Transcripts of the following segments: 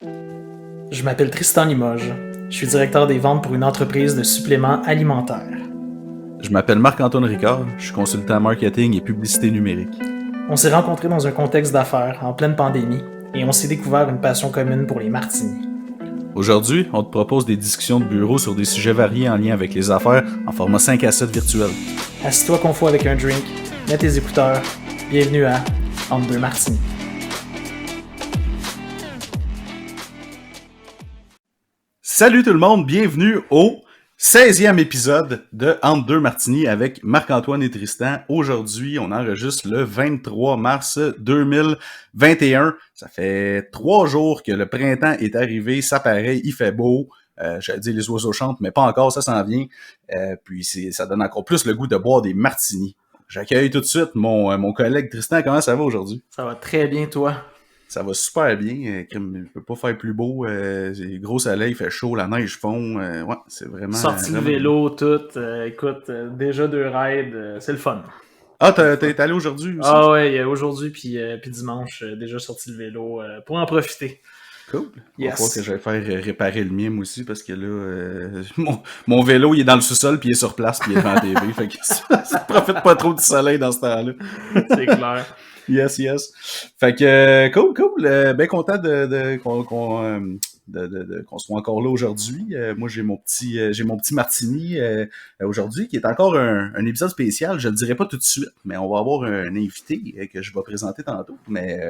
Je m'appelle Tristan Limoges. Je suis directeur des ventes pour une entreprise de suppléments alimentaires. Je m'appelle Marc-Antoine Ricard, je suis consultant marketing et publicité numérique. On s'est rencontrés dans un contexte d'affaires, en pleine pandémie, et on s'est découvert une passion commune pour les martinis. Aujourd'hui, on te propose des discussions de bureau sur des sujets variés en lien avec les affaires en format 5 à 7 virtuel. Assis-toi confort avec un drink, mets tes écouteurs. Bienvenue à Entre deux martinis. Salut tout le monde, bienvenue au 16e épisode de Entre deux martinis avec Marc-Antoine et Tristan. Aujourd'hui, on enregistre le 23 mars 2021. Ça fait 3 jours que le printemps est arrivé, ça paraît, il fait beau. J'allais dire les oiseaux chantent, mais pas encore, ça s'en vient. Puis ça donne encore plus le goût de boire des martinis. J'accueille tout de suite mon collègue Tristan. Comment ça va aujourd'hui? Ça va très bien, toi? Ça va super bien. Il peut pas faire plus beau. Gros soleil, il fait chaud, la neige fond. Ouais, c'est vraiment... Sorti le vélo, tout. Écoute, déjà 2 raids, c'est le fun. Ah, t'es allé aujourd'hui aussi? Ah ouais, aujourd'hui puis dimanche, déjà sorti le vélo pour en profiter. Cool. Yes. Il va falloir que j'aille faire réparer le mien aussi parce que là, mon vélo il est dans le sous-sol puis il est sur place puis il est devant la TV. Fait que ça profite pas trop du soleil dans ce temps-là. C'est clair. Yes. Fait que cool. Bien content qu'on soit encore là aujourd'hui. Moi j'ai mon petit martini aujourd'hui qui est encore un épisode spécial. Je le dirai pas tout de suite, mais on va avoir un invité que je vais présenter tantôt. Mais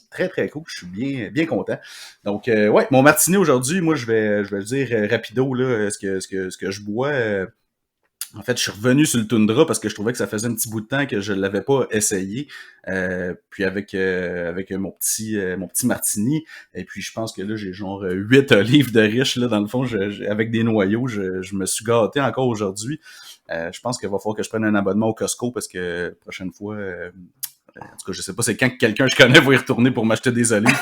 très très cool. Je suis bien content. Donc ouais, mon martini aujourd'hui, moi je vais le dire rapido là, ce que je bois. En fait, je suis revenu sur le Tundra parce que je trouvais que ça faisait un petit bout de temps que je l'avais pas essayé. Puis avec mon petit martini. Et puis je pense que là, j'ai genre 8 olives de riche là, dans le fond, avec des noyaux. Je me suis gâté encore aujourd'hui. Je pense qu'il va falloir que je prenne un abonnement au Costco parce que prochaine fois. En tout cas, je sais pas, c'est quand quelqu'un que je connais va y retourner pour m'acheter des olives.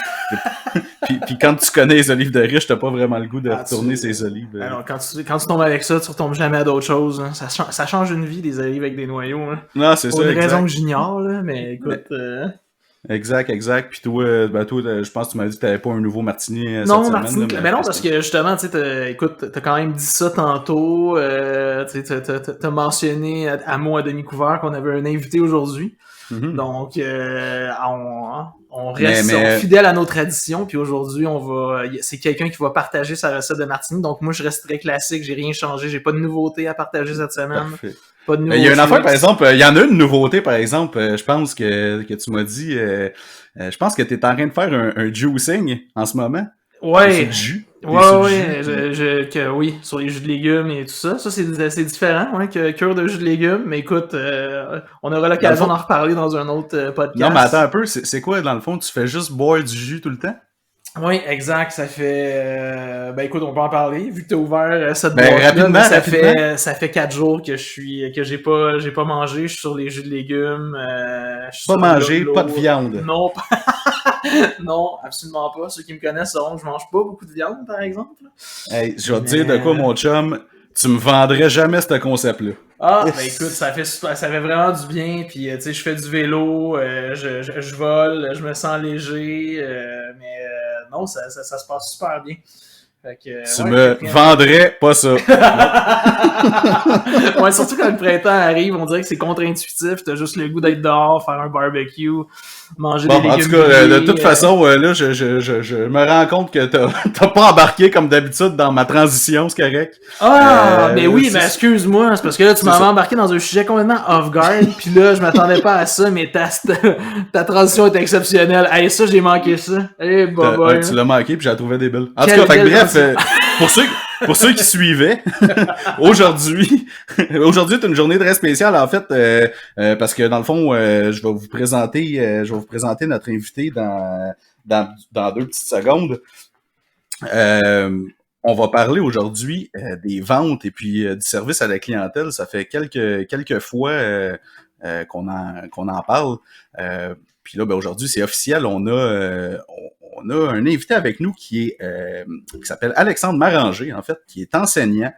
puis quand tu connais les olives de riche, t'as pas vraiment le goût de retourner ces olives. Alors, quand tu tombes avec ça, tu retombes jamais à d'autres choses. Hein. Ça change une vie, des olives avec des noyaux. Hein. Non, c'est ça. Pour une raison que j'ignore, là, mais écoute... Exact. Puis toi, je pense que tu m'as dit que t'avais pas un nouveau martini cette non, semaine. Martini, ben non, parce que justement, tu sais, t'as quand même dit ça tantôt. Tu sais, t'as mentionné à moi, à demi-couvert, qu'on avait un invité aujourd'hui. Mm-hmm. Donc, on reste fidèle à nos traditions. Puis aujourd'hui, c'est quelqu'un qui va partager sa recette de martini. Donc moi, je reste très classique. J'ai rien changé. J'ai pas de nouveauté à partager cette semaine. Parfait. Pas de nouveauté. Il y a une affaire, par exemple, il y en a une nouveauté, par exemple. Je pense que tu m'as dit, je pense que t'es en train de faire un juicing en ce moment. Ouais. C'est du jus. Oui, sur les jus de légumes et tout ça. Ça, c'est différent, ouais, que cure de jus de légumes. Mais écoute, on aura l'occasion d'en reparler dans un autre podcast. Non, mais attends un peu. C'est quoi, dans le fond? Tu fais juste boire du jus tout le temps? Oui, exact. Ça fait... ben écoute, on peut en parler. Vu que t'as ouvert cette boîte-là, ça fait 4 jours que j'ai pas mangé. Je suis sur les jus de légumes. Pas manger, pas de viande. Non, non, absolument pas. Ceux qui me connaissent sauront que je mange pas beaucoup de viande, par exemple. Hey, je vais te dire de quoi, mon chum, tu me vendrais jamais ce concept-là. Ah, ben écoute, ça fait vraiment du bien. Puis, tu sais, je fais du vélo, je vole, je me sens léger, mais non, ça se passe super bien. Fait que, tu me vendrais pas ça. Ouais, surtout quand le printemps arrive, on dirait que c'est contre-intuitif. T'as juste le goût d'être dehors, faire un barbecue, manger des légumes. En tout cas, de toute façon, là, je me rends compte que t'as pas embarqué comme d'habitude dans ma transition, c'est correct. Mais oui, mais excuse-moi, c'est parce que là, tu m'avais embarqué dans un sujet complètement off-guard, puis là, je m'attendais pas à ça, mais ta transition est exceptionnelle. Hey, ça, j'ai manqué ça. Hey, tu l'as manqué, puis j'ai trouvé débile. En tout cas, fait que bref, pour ceux qui suivaient, aujourd'hui est une journée très spéciale en fait parce que dans le fond je vais vous présenter notre invité dans 2 petites secondes. On va parler aujourd'hui des ventes et puis du service à la clientèle. Ça fait quelques fois qu'on en parle. Puis là, ben aujourd'hui, c'est officiel. On a un invité avec nous qui s'appelle Alexandre Maranger, en fait, qui est enseignant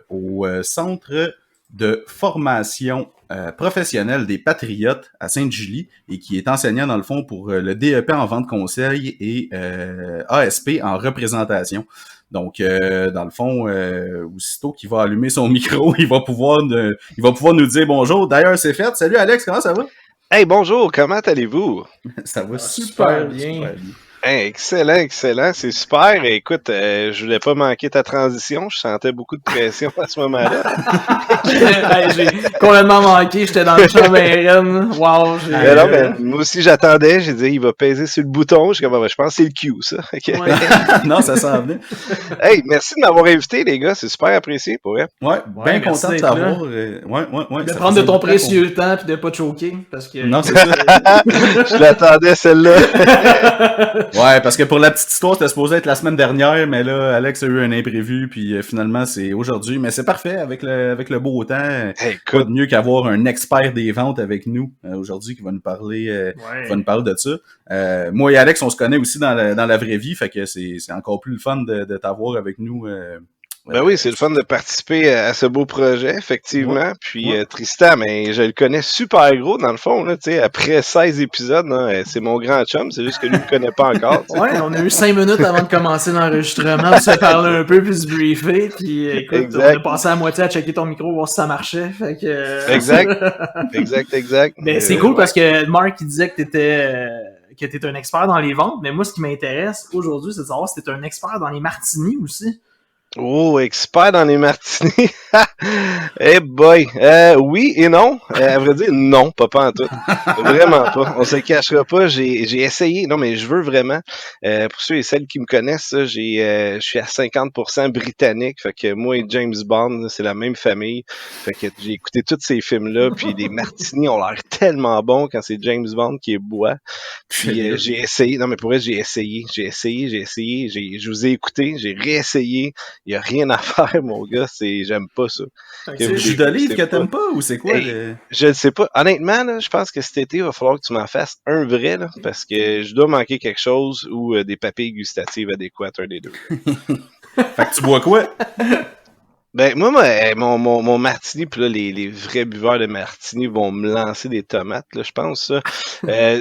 au Centre de formation professionnel des Patriotes à Sainte-Julie et qui est enseignant dans le fond pour le DEP en vente conseil et ASP en représentation. Donc, dans le fond, aussitôt qu'il va allumer son micro, il va pouvoir nous dire bonjour. D'ailleurs, c'est fait. Salut Alex, comment ça va? Hey, bonjour, comment allez-vous? Ça va super bien. Super bien. Hey, excellent, c'est super. Écoute, je voulais pas manquer ta transition, je sentais beaucoup de pression à ce moment-là. Hey, j'ai complètement manqué, j'étais dans le champ RN. Wow, moi aussi j'attendais, j'ai dit il va peser sur le bouton, je pense que c'est le Q ça. Okay. Ouais. Non, ça s'en venait. Hey, merci de m'avoir invité les gars, c'est super apprécié pour vrai. Ouais, bien content de t'avoir. De prendre de ton précieux temps puis de pas te choquer parce que non, c'est ça. Je l'attendais celle-là. Ouais, parce que pour la petite histoire, c'était supposé être la semaine dernière, mais là, Alex a eu un imprévu, puis finalement, c'est aujourd'hui. Mais c'est parfait, avec le beau temps. Hey, pas de mieux qu'avoir un expert des ventes avec nous aujourd'hui qui va nous parler de ça. Moi et Alex, on se connaît aussi dans la vraie vie, fait que c'est encore plus le fun de t'avoir avec nous. Ben oui, c'est le fun de participer à ce beau projet, effectivement. Puis Tristan, mais je le connais super gros dans le fond, là, tu sais, après 16 épisodes, là, c'est mon grand chum, c'est juste que lui ne me connaît pas encore. T'sais. Ouais, on a eu 5 minutes avant de commencer l'enregistrement, on s'est parlé un peu puis se briefer, puis écoute, exact. On a passé à moitié à checker ton micro, voir si ça marchait. Fait que, Exact. Mais c'est cool parce que Marc il disait que t'étais un expert dans les ventes, mais moi ce qui m'intéresse aujourd'hui, c'est de savoir si t'es un expert dans les martinis aussi. Oh, expert dans les martinis. Eh boy. Oui et non. À vrai dire, non, pas en tout. Vraiment pas. On se cachera pas. J'ai essayé. Non, mais je veux vraiment. Pour ceux et celles qui me connaissent, je suis à 50% britannique. Fait que moi et James Bond, c'est la même famille. Fait que j'ai écouté tous ces films-là. Puis les martinis ont l'air tellement bons quand c'est James Bond qui est boit. Puis j'ai essayé. Non, mais pour vrai, j'ai essayé. Je vous ai écouté. J'ai réessayé. Il n'y a rien à faire, mon gars. J'aime pas ça. C'est le jus d'olive que t'aimes pas ou c'est quoi? Je ne sais pas. Honnêtement, là, je pense que cet été, il va falloir que tu m'en fasses un vrai, là, parce que je dois manquer quelque chose ou des papilles gustatives adéquates, un des deux. Fait que tu bois quoi? Ben, moi, mon martini, puis là, les vrais buveurs de martini vont me lancer des tomates, là, je pense, ça.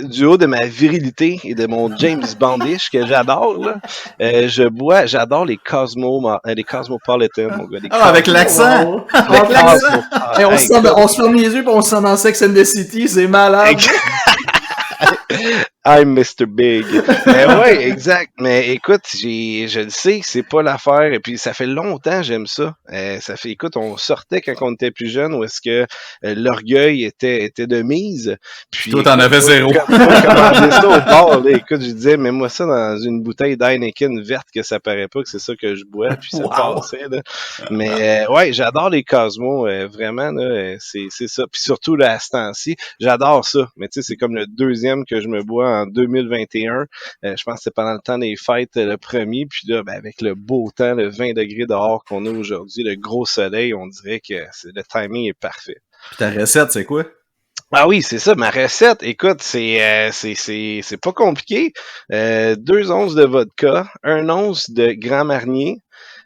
Du haut de ma virilité et de mon James Bondish, que j'adore, là, j'adore les Cosmopolitan, mon gars. Avec l'accent! Avec l'accent! Hey, on se ferme les yeux, puis on se sent dans Sex and the City, c'est malade! I'm Mr. Big. Mais ouais, exact. Mais écoute, je le sais, c'est pas l'affaire. Et puis, ça fait longtemps, j'aime ça. Écoute, on sortait quand on était plus jeune où est-ce que l'orgueil était de mise. Puis, toi, t'en avais zéro. Quand on commandait ça au bar, là, écoute, je disais, mets-moi ça dans une bouteille d'Heineken verte que ça paraît pas que c'est ça que je bois. Puis, ça passait, là. Mais, ouais, j'adore les Cosmos. Vraiment, là, c'est ça. Puis, surtout, là, à ce temps-ci, j'adore ça. Mais, tu sais, c'est comme le deuxième que je me bois en 2021. Je pense que c'est pendant le temps des fêtes le premier. Puis là, ben, avec le beau temps, le 20 degrés dehors qu'on a aujourd'hui, le gros soleil, on dirait que le timing est parfait. Puis ta recette, c'est quoi? Ah oui, c'est ça, ma recette. Écoute, c'est pas compliqué. 2 onces de vodka, 1 once de Grand Marnier,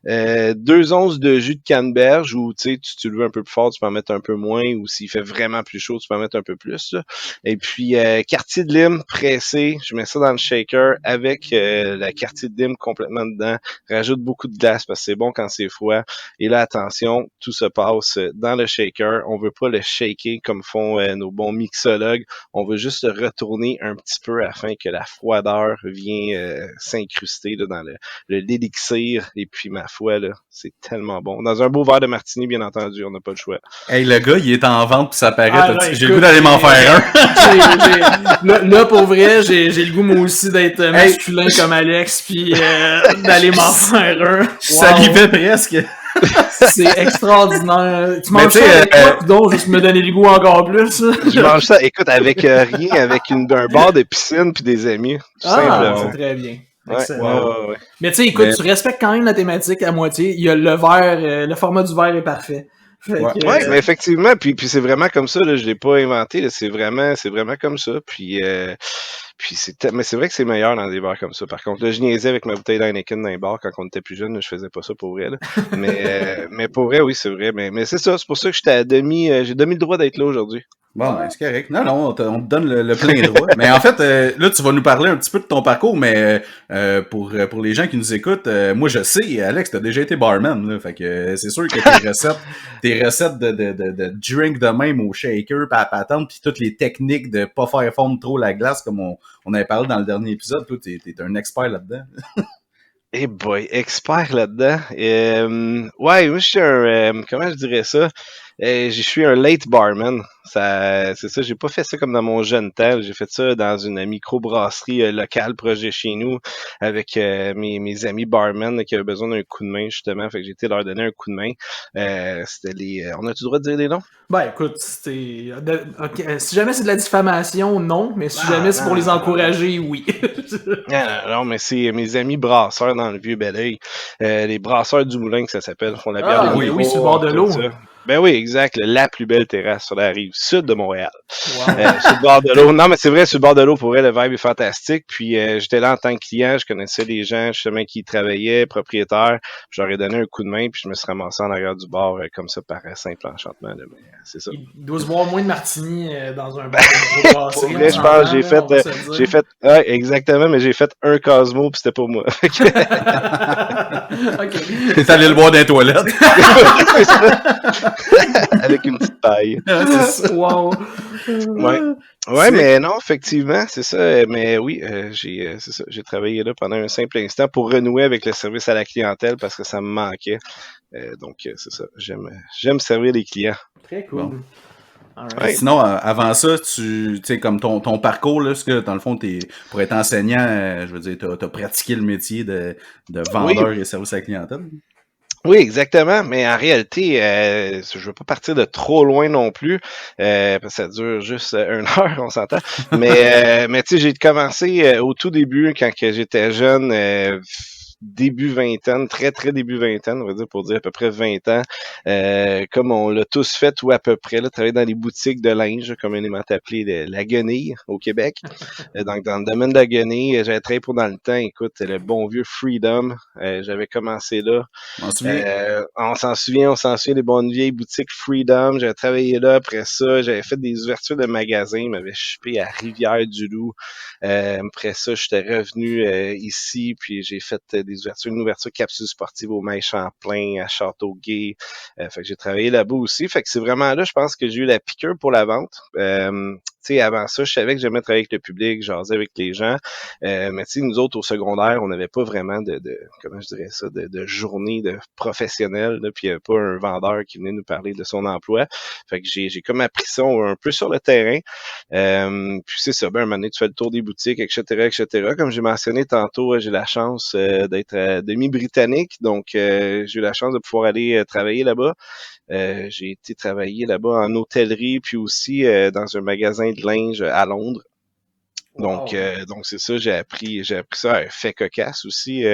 2 onces de jus de canneberge ou tu le veux un peu plus fort, tu peux en mettre un peu moins ou s'il fait vraiment plus chaud, tu peux en mettre un peu plus. Là. Et puis quartier de lime pressé, je mets ça dans le shaker avec la quartier de lime complètement dedans. Rajoute beaucoup de glace parce que c'est bon quand c'est froid. Et là, attention, tout se passe dans le shaker. On veut pas le shaker comme font nos bons mixologues. On veut juste le retourner un petit peu afin que la froideur vienne s'incruster là, dans l'élixir. Et puis ma foi, là, c'est tellement bon. Dans un beau verre de martini, bien entendu, on n'a pas le choix. Hey, le gars, il est en vente puis ça paraît. J'ai le goût d'aller m'en faire un. Là, pour vrai, j'ai le goût, moi aussi, d'être masculin comme Alex puis d'aller m'en faire un. Je salivais presque. C'est extraordinaire. Tu manges ça avec quoi, donc juste me donner le goût encore plus. Je mange ça, écoute, avec rien, avec un bar de piscine puis des amis. C'est très bien. Ouais. Mais tu sais, écoute, tu respectes quand même la thématique à moitié. Il y a le verre, le format du verre est parfait. Ouais. Ouais, mais effectivement, puis c'est vraiment comme ça, là, je l'ai pas inventé, là, c'est vraiment comme ça, puis mais c'est vrai que c'est meilleur dans des bars comme ça. Par contre, là, je niaisais avec ma bouteille d'Heineken dans les bars quand on était plus jeune, là, je faisais pas ça pour vrai, là. Mais pour vrai, oui, c'est vrai, mais c'est ça, c'est pour ça que j'étais j'ai demi le droit d'être là aujourd'hui. Bon, ben, c'est correct. Non, on te donne le plein droit. Mais en fait, là, tu vas nous parler un petit peu de ton parcours, mais pour les gens qui nous écoutent, moi, je sais, Alex, t'as déjà été barman, là. Fait que c'est sûr que tes recettes de drink de même au shaker, pis à patente, puis toutes les techniques de pas faire fondre trop la glace, comme on avait parlé dans le dernier épisode, toi, t'es un expert là-dedans. Eh boy, expert là-dedans. Ouais, moi je suis comment je dirais ça? Je suis un late barman. C'est ça, j'ai pas fait ça comme dans mon jeune temps. J'ai fait ça dans une microbrasserie locale projet chez nous avec mes amis barmen là, qui avaient besoin d'un coup de main justement. Fait que j'ai été leur donner un coup de main. C'était on a-tu le droit de dire les noms? Ben écoute, si jamais c'est de la diffamation, non, mais si jamais c'est pour les encourager, oui. Non, mais c'est mes amis brasseurs dans le vieux Belleuil. Les brasseurs du Moulin, que ça s'appelle, font la bière de oui, sur le bord de l'eau. Ben oui, exact. La plus belle terrasse sur la rive sud de Montréal. Wow. Sur le bord de l'eau. Non, mais c'est vrai, sur le bord de l'eau, pour vrai, le vibe est fantastique. Puis j'étais là en tant que client, je connaissais les gens justement qui y travaillaient, propriétaires. Je leur ai donné un coup de main, puis je me suis ramassé en arrière du bar comme ça par simple enchantement. Là, mais c'est ça. Il doit se boire moins de martini dans un bar de brasserie. Pour vrai, je pense j'ai fait ouais, exactement, mais j'ai fait un Cosmo, puis c'était pour moi. Ok. T'es allé le boire dans les toilettes. Avec une petite paille. C'est ça. Wow. Ouais, mais non, effectivement, c'est ça. Mais oui, c'est ça. J'ai travaillé là pendant un simple instant pour renouer avec le service à la clientèle parce que ça me manquait. Donc, c'est ça. J'aime servir les clients. Très cool. Bon. Ouais. Sinon, avant ça, tu sais, comme ton parcours, là, parce que dans le fond, pour être enseignant, je veux dire, t'as pratiqué le métier de vendeur et service à la clientèle. Oui, exactement. Mais en réalité, je veux pas partir de trop loin non plus, parce que ça dure juste 1 heure, on s'entend. Mais tu sais, j'ai commencé au tout début, quand que j'étais jeune, début vingtaine, très très début vingtaine, on va dire, pour dire à peu près 20 ans, comme on l'a tous fait ou à peu près, là, travailler dans les boutiques de linge, communément appelé la guenille au Québec. Donc dans le domaine de la guenille, j'avais travaillé pour dans le temps, écoute, le bon vieux Freedom, j'avais commencé là. On s'en souvient, les bonnes vieilles boutiques Freedom. J'avais travaillé là après ça. J'avais fait des ouvertures de magasins. Je m'avais chipé à Rivière-du-Loup. Après ça, j'étais revenu ici, puis j'ai fait une ouverture capsule sportive au Mail Champlain, à Châteauguay. Fait que j'ai travaillé là-bas aussi. Fait que c'est vraiment là, je pense que j'ai eu la piqûre pour la vente. Tu sais, avant ça, je savais que j'aimais travailler avec le public, jaser avec les gens. Mais tu sais, nous autres, au secondaire, on n'avait pas vraiment comment je dirais ça, de journée de professionnel, là, puis il n'y avait pas un vendeur qui venait nous parler de son emploi. Fait que j'ai comme appris ça un peu sur le terrain. Puis c'est ça, un moment donné, tu fais le tour des boutiques, etc., etc. Comme j'ai mentionné tantôt, j'ai la chance d'être demi-britannique, donc j'ai eu la chance de pouvoir aller travailler là-bas. J'ai été travailler là-bas en hôtellerie, puis aussi dans un magasin de linge à Londres. Donc c'est ça, j'ai appris ça à un fait cocasse aussi,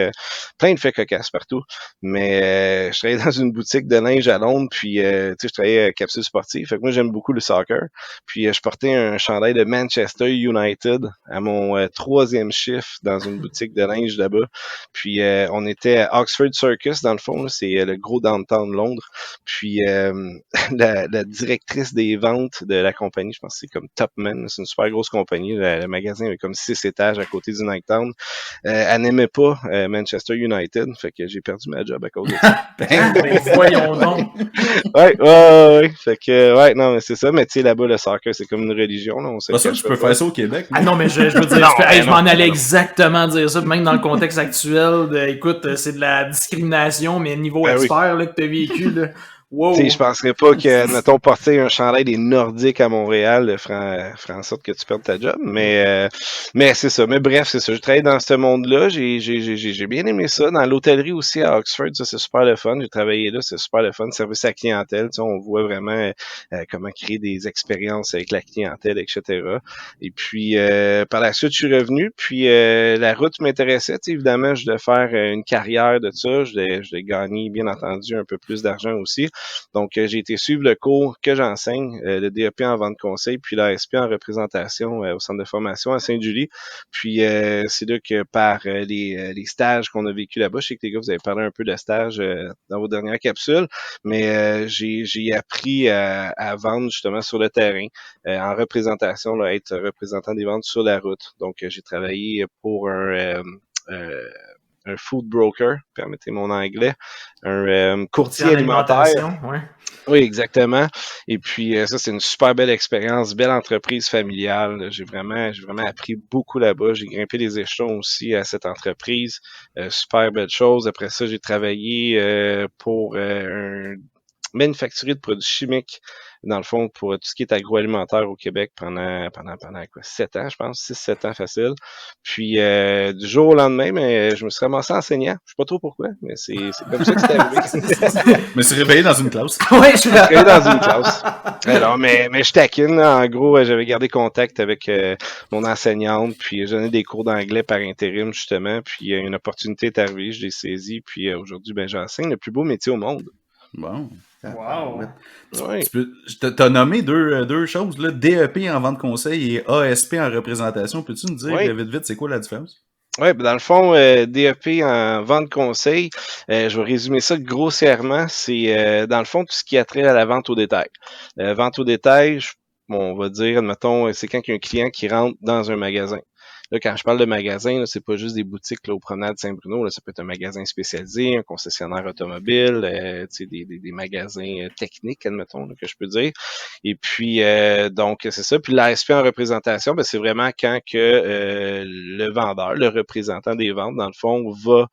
plein de faits cocasses partout. Mais je travaillais dans une boutique de linge à Londres, puis tu sais, je travaillais à capsule sportive. Fait que moi j'aime beaucoup le soccer. Puis je portais un chandail de Manchester United à mon 3e chiffre dans une boutique de linge là-bas. Puis on était à Oxford Circus dans le fond, là, c'est le gros downtown de Londres. Puis la directrice des ventes de la compagnie, je pense que c'est comme Topman, c'est une super grosse compagnie, le magasin avait comme 6 étages à côté du Nighttown. Elle n'aimait pas Manchester United, fait que j'ai perdu ma job à cause de ça. Ben, voyons donc. Ouais. Fait que, ouais, non, mais c'est ça. Mais tu sais, là-bas, le soccer, c'est comme une religion. Là, Pas sûr que tu peux faire ça au Québec. Ah non, mais je veux dire, je m'en allais exactement dire ça, même dans le contexte actuel. Écoute, c'est de la discrimination, mais niveau expert là, que tu as vécu. Là. Wow. Je penserais pas que, mettons, porter un chandail des Nordiques à Montréal ferait en sorte que tu perdes ta job. Mais c'est ça. Mais bref, c'est ça. Je travaille dans ce monde-là. J'ai bien aimé ça. Dans l'hôtellerie aussi à Oxford, ça, c'est super le fun. J'ai travaillé là, c'est super le fun. Service à la clientèle. Tu sais, on voit vraiment comment créer des expériences avec la clientèle, etc. Et puis, par la suite, je suis revenu. Puis, la route m'intéressait. Tu sais, évidemment, je devais faire une carrière de ça. Je devais gagner, bien entendu, un peu plus d'argent aussi. Donc, j'ai été suivre le cours que j'enseigne, le DEP en vente conseil, puis l'ASP en représentation au centre de formation à Sainte-Julie. Puis, c'est là que par les stages qu'on a vécu là-bas, je sais que les gars, vous avez parlé un peu de stages dans vos dernières capsules, mais j'ai appris à vendre justement sur le terrain, en représentation, là, être représentant des ventes sur la route. Donc, j'ai travaillé pour un food broker, permettez mon anglais, un courtier alimentaire. Ouais. Oui, exactement. Et puis ça, c'est une super belle expérience, belle entreprise familiale. J'ai vraiment appris beaucoup là-bas. J'ai grimpé les échelons aussi à cette entreprise. Super belle chose. Après ça, j'ai travaillé pour un manufacturier de produits chimiques, dans le fond, pour tout ce qui est agroalimentaire au Québec pendant quoi, 7 ans, je pense, 6-7 ans facile. Puis du jour au lendemain, mais je me suis ramassé enseignant. Je sais pas trop pourquoi, mais c'est comme ça que c'est arrivé. Je me suis réveillé dans une classe. Ouais, je suis réveillé dans une classe. Alors, mais je taquine, là. En gros, j'avais gardé contact avec mon enseignante, puis j'ai donné des cours d'anglais par intérim, justement. Puis une opportunité est arrivée, je l'ai saisie, puis aujourd'hui, j'enseigne le plus beau métier au monde. Bon. Wow. Oui. T'as nommé deux choses, là, DEP en vente conseil et ASP en représentation. Peux-tu nous dire vite, c'est quoi la différence? Oui, dans le fond, DEP en vente conseil, je vais résumer ça grossièrement, c'est dans le fond tout ce qui a trait à la vente au détail. Vente au détail, on va dire, admettons, c'est quand il y a un client qui rentre dans un magasin. Là, quand je parle de magasin, là, c'est pas juste des boutiques là, aux promenades Saint-Bruno. Là, ça peut être un magasin spécialisé, un concessionnaire automobile, des magasins techniques, admettons, là, que je peux dire. Et puis, donc, c'est ça. Puis l'ASP en représentation, c'est vraiment quand que le vendeur, le représentant des ventes, dans le fond, va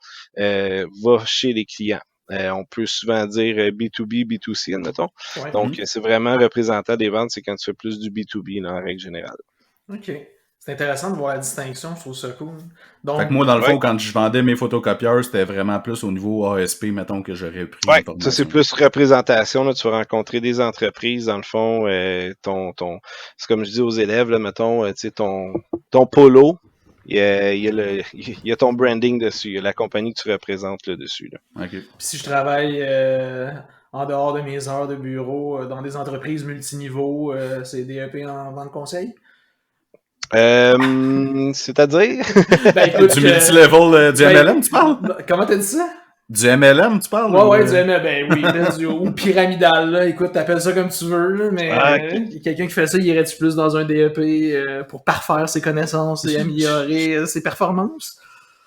chez les clients. On peut souvent dire B2B, B2C, admettons. Ouais. Donc, c'est vraiment représentant des ventes, c'est quand tu fais plus du B2B, là, en règle générale. OK. C'est intéressant de voir la distinction, je trouve ça cool. Donc, fait que moi, dans le fond, quand je vendais mes photocopieurs, c'était vraiment plus au niveau ASP, mettons, que j'aurais pris l'information. Ça, c'est plus représentation. Là, tu vas rencontrer des entreprises, dans le fond, c'est comme je dis aux élèves, là, mettons, ton polo, il y a ton branding dessus, il y a la compagnie que tu représentes là, dessus. Là. Okay. Puis si je travaille en dehors de mes heures de bureau, dans des entreprises multiniveaux, c'est DEP en vente conseil? C'est-à-dire? Écoute, du multilevel du MLM, tu parles? Comment t'as dit ça? Du MLM, tu parles? Ouais, du MLM, oui, ou pyramidal, là. Écoute, t'appelles ça comme tu veux, là, mais quelqu'un qui fait ça, il irait-tu plus dans un DEP pour parfaire ses connaissances et améliorer ses performances?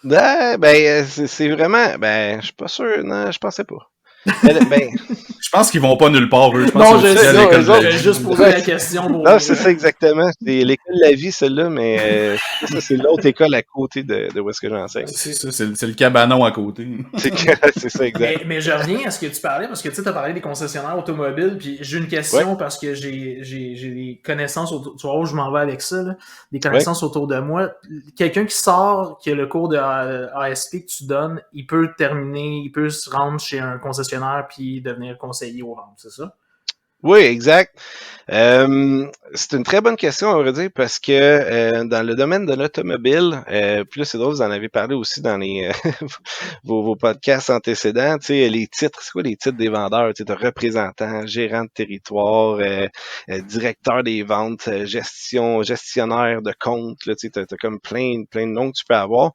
C'est vraiment, je suis pas sûr, non, je pensais pas. Je pense qu'ils vont pas nulle part, eux. Je pense non, j'ai juste posé la question. Non, c'est ça exactement. C'est l'école de la vie, celle-là, mais ça, c'est l'autre école à côté de où est-ce que j'enseigne. C'est le cabanon à côté. C'est ça, exact. Mais je reviens à ce que tu parlais, parce que tu sais, t'as parlé des concessionnaires automobiles, puis j'ai une question parce que j'ai des connaissances autour, tu vois où je m'en vais avec ça, là, des connaissances autour de moi. Quelqu'un qui sort, qui a le cours de ASP que tu donnes, il peut se rendre chez un concessionnaire puis devenir conseiller aux ventes, c'est ça? Oui, exact. C'est une très bonne question, on va dire, parce que dans le domaine de l'automobile, puis là, c'est drôle, vous en avez parlé aussi dans les vos podcasts antécédents, tu sais, les titres, c'est quoi les titres des vendeurs? Tu sais, représentant, gérant de territoire, directeur des ventes, gestionnaire de compte, là, tu sais, t'as comme plein de noms que tu peux avoir.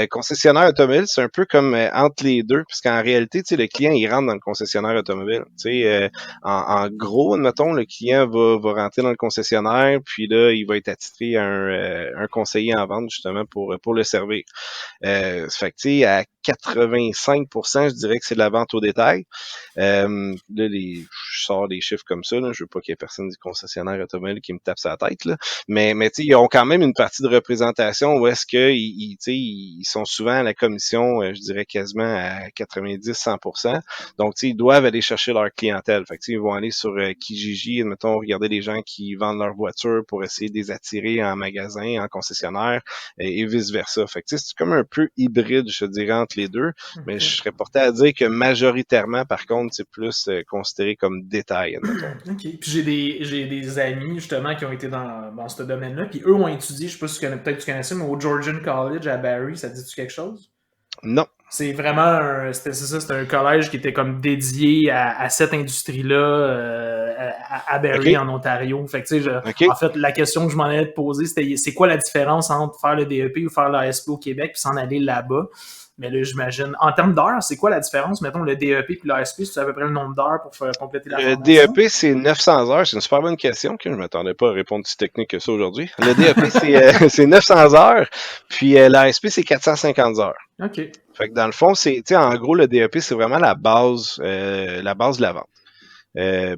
Concessionnaire automobile, c'est un peu comme entre les deux, parce qu'en réalité, tu sais, le client, il rentre dans le concessionnaire automobile. Tu sais, en gros, admettons, le client va rentrer dans le concessionnaire, puis là, il va être attitré à un conseiller en vente, justement, pour le servir. Ça fait que, tu sais, à 85%, je dirais que c'est de la vente au détail. Là, je sors des chiffres comme ça, là, je veux pas qu'il y ait personne du concessionnaire automobile qui me tape sa tête, là. Mais tu sais, ils ont quand même une partie de représentation où est-ce que ils sont souvent à la commission, je dirais quasiment à 90-100%. Donc, tu sais, ils doivent aller chercher leur clientèle. Fait que, tu sais, ils vont aller sur Kijiji, admettons, regarder les gens qui vendent leur voiture pour essayer de les attirer en magasin, en concessionnaire, et vice-versa. Fait que, tu sais, c'est comme un peu hybride, je dirais, entre les deux. Okay. Mais je serais porté à dire que majoritairement, par contre, c'est plus considéré comme détail, admettons. OK. Puis j'ai des amis, justement, qui ont été dans ce domaine-là, puis eux ont étudié, je sais pas si tu connais, peut-être tu connais ça, mais au Georgian College à Barrie, ça te dit-tu quelque chose? Non. C'est vraiment c'était un collège qui était comme dédié à cette industrie-là à Barrie, OK, en Ontario. Fait que, tu sais, OK. en fait, la question que je m'en allais te poser, c'était c'est quoi la différence entre faire le DEP ou faire l'ASP au Québec puis s'en aller là-bas? Mais là, j'imagine. En termes d'heures, c'est quoi la différence? Mettons le DEP puis l'ASP, c'est à peu près le nombre d'heures pour faire compléter la Le formation? DEP, c'est 900 heures. C'est une super bonne question. Que je ne m'attendais pas à répondre si technique que ça aujourd'hui. Le DEP, c'est 900 heures. Puis l'ASP, c'est 450 heures. OK. Fait que dans le fond, en gros, le DEP, c'est vraiment la base de la vente.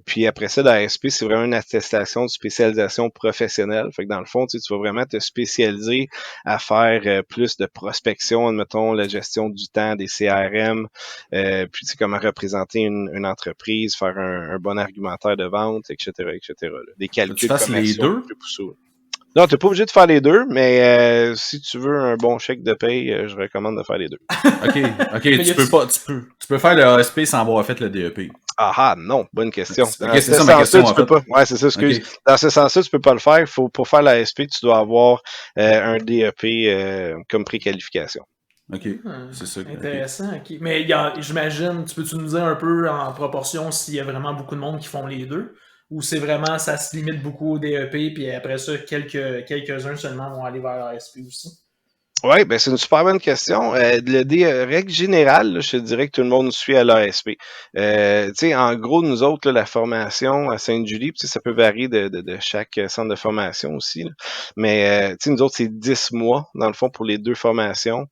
Puis après ça, la SP, c'est vraiment une attestation de spécialisation professionnelle. Fait que dans le fond, tu vas vraiment te spécialiser à faire plus de prospection, admettons, la gestion du temps, des CRM, puis tu sais, comment représenter une entreprise, faire un bon argumentaire de vente, etc., etc. Là. Des Faut que tu calculs fasses les commerciaux deux? plus poussés. Non, t'es pas obligé de faire les deux, mais si tu veux un bon chèque de paye, je recommande de faire les deux. OK, Mais tu peux pas, tu peux faire le ASP sans avoir fait le DEP. Ah non, bonne question. OK, Dans c'est ce ça ma question, sens-là, tu en peux fait. pas. Ouais, c'est ça, excuse. OK, Dans ce sens-là, tu peux pas le faire. Pour faire la SP, tu dois avoir un DEP comme préqualification. OK, c'est ça. OK. Intéressant, ok. Mais j'imagine, peux-tu nous dire un peu en proportion s'il y a vraiment beaucoup de monde qui font les deux? Ou c'est vraiment, ça se limite beaucoup au DEP, puis après ça, quelques-uns seulement vont aller vers l'ASP aussi? Oui, ben c'est une super bonne question. Règle générale, là, je te dirais que tout le monde suit à l'ASP. Tu sais, en gros, nous autres, là, la formation à Sainte-Julie, tu sais, ça peut varier de chaque centre de formation aussi. Là. Mais tu sais, nous autres, c'est 10 mois, dans le fond, pour les deux formations.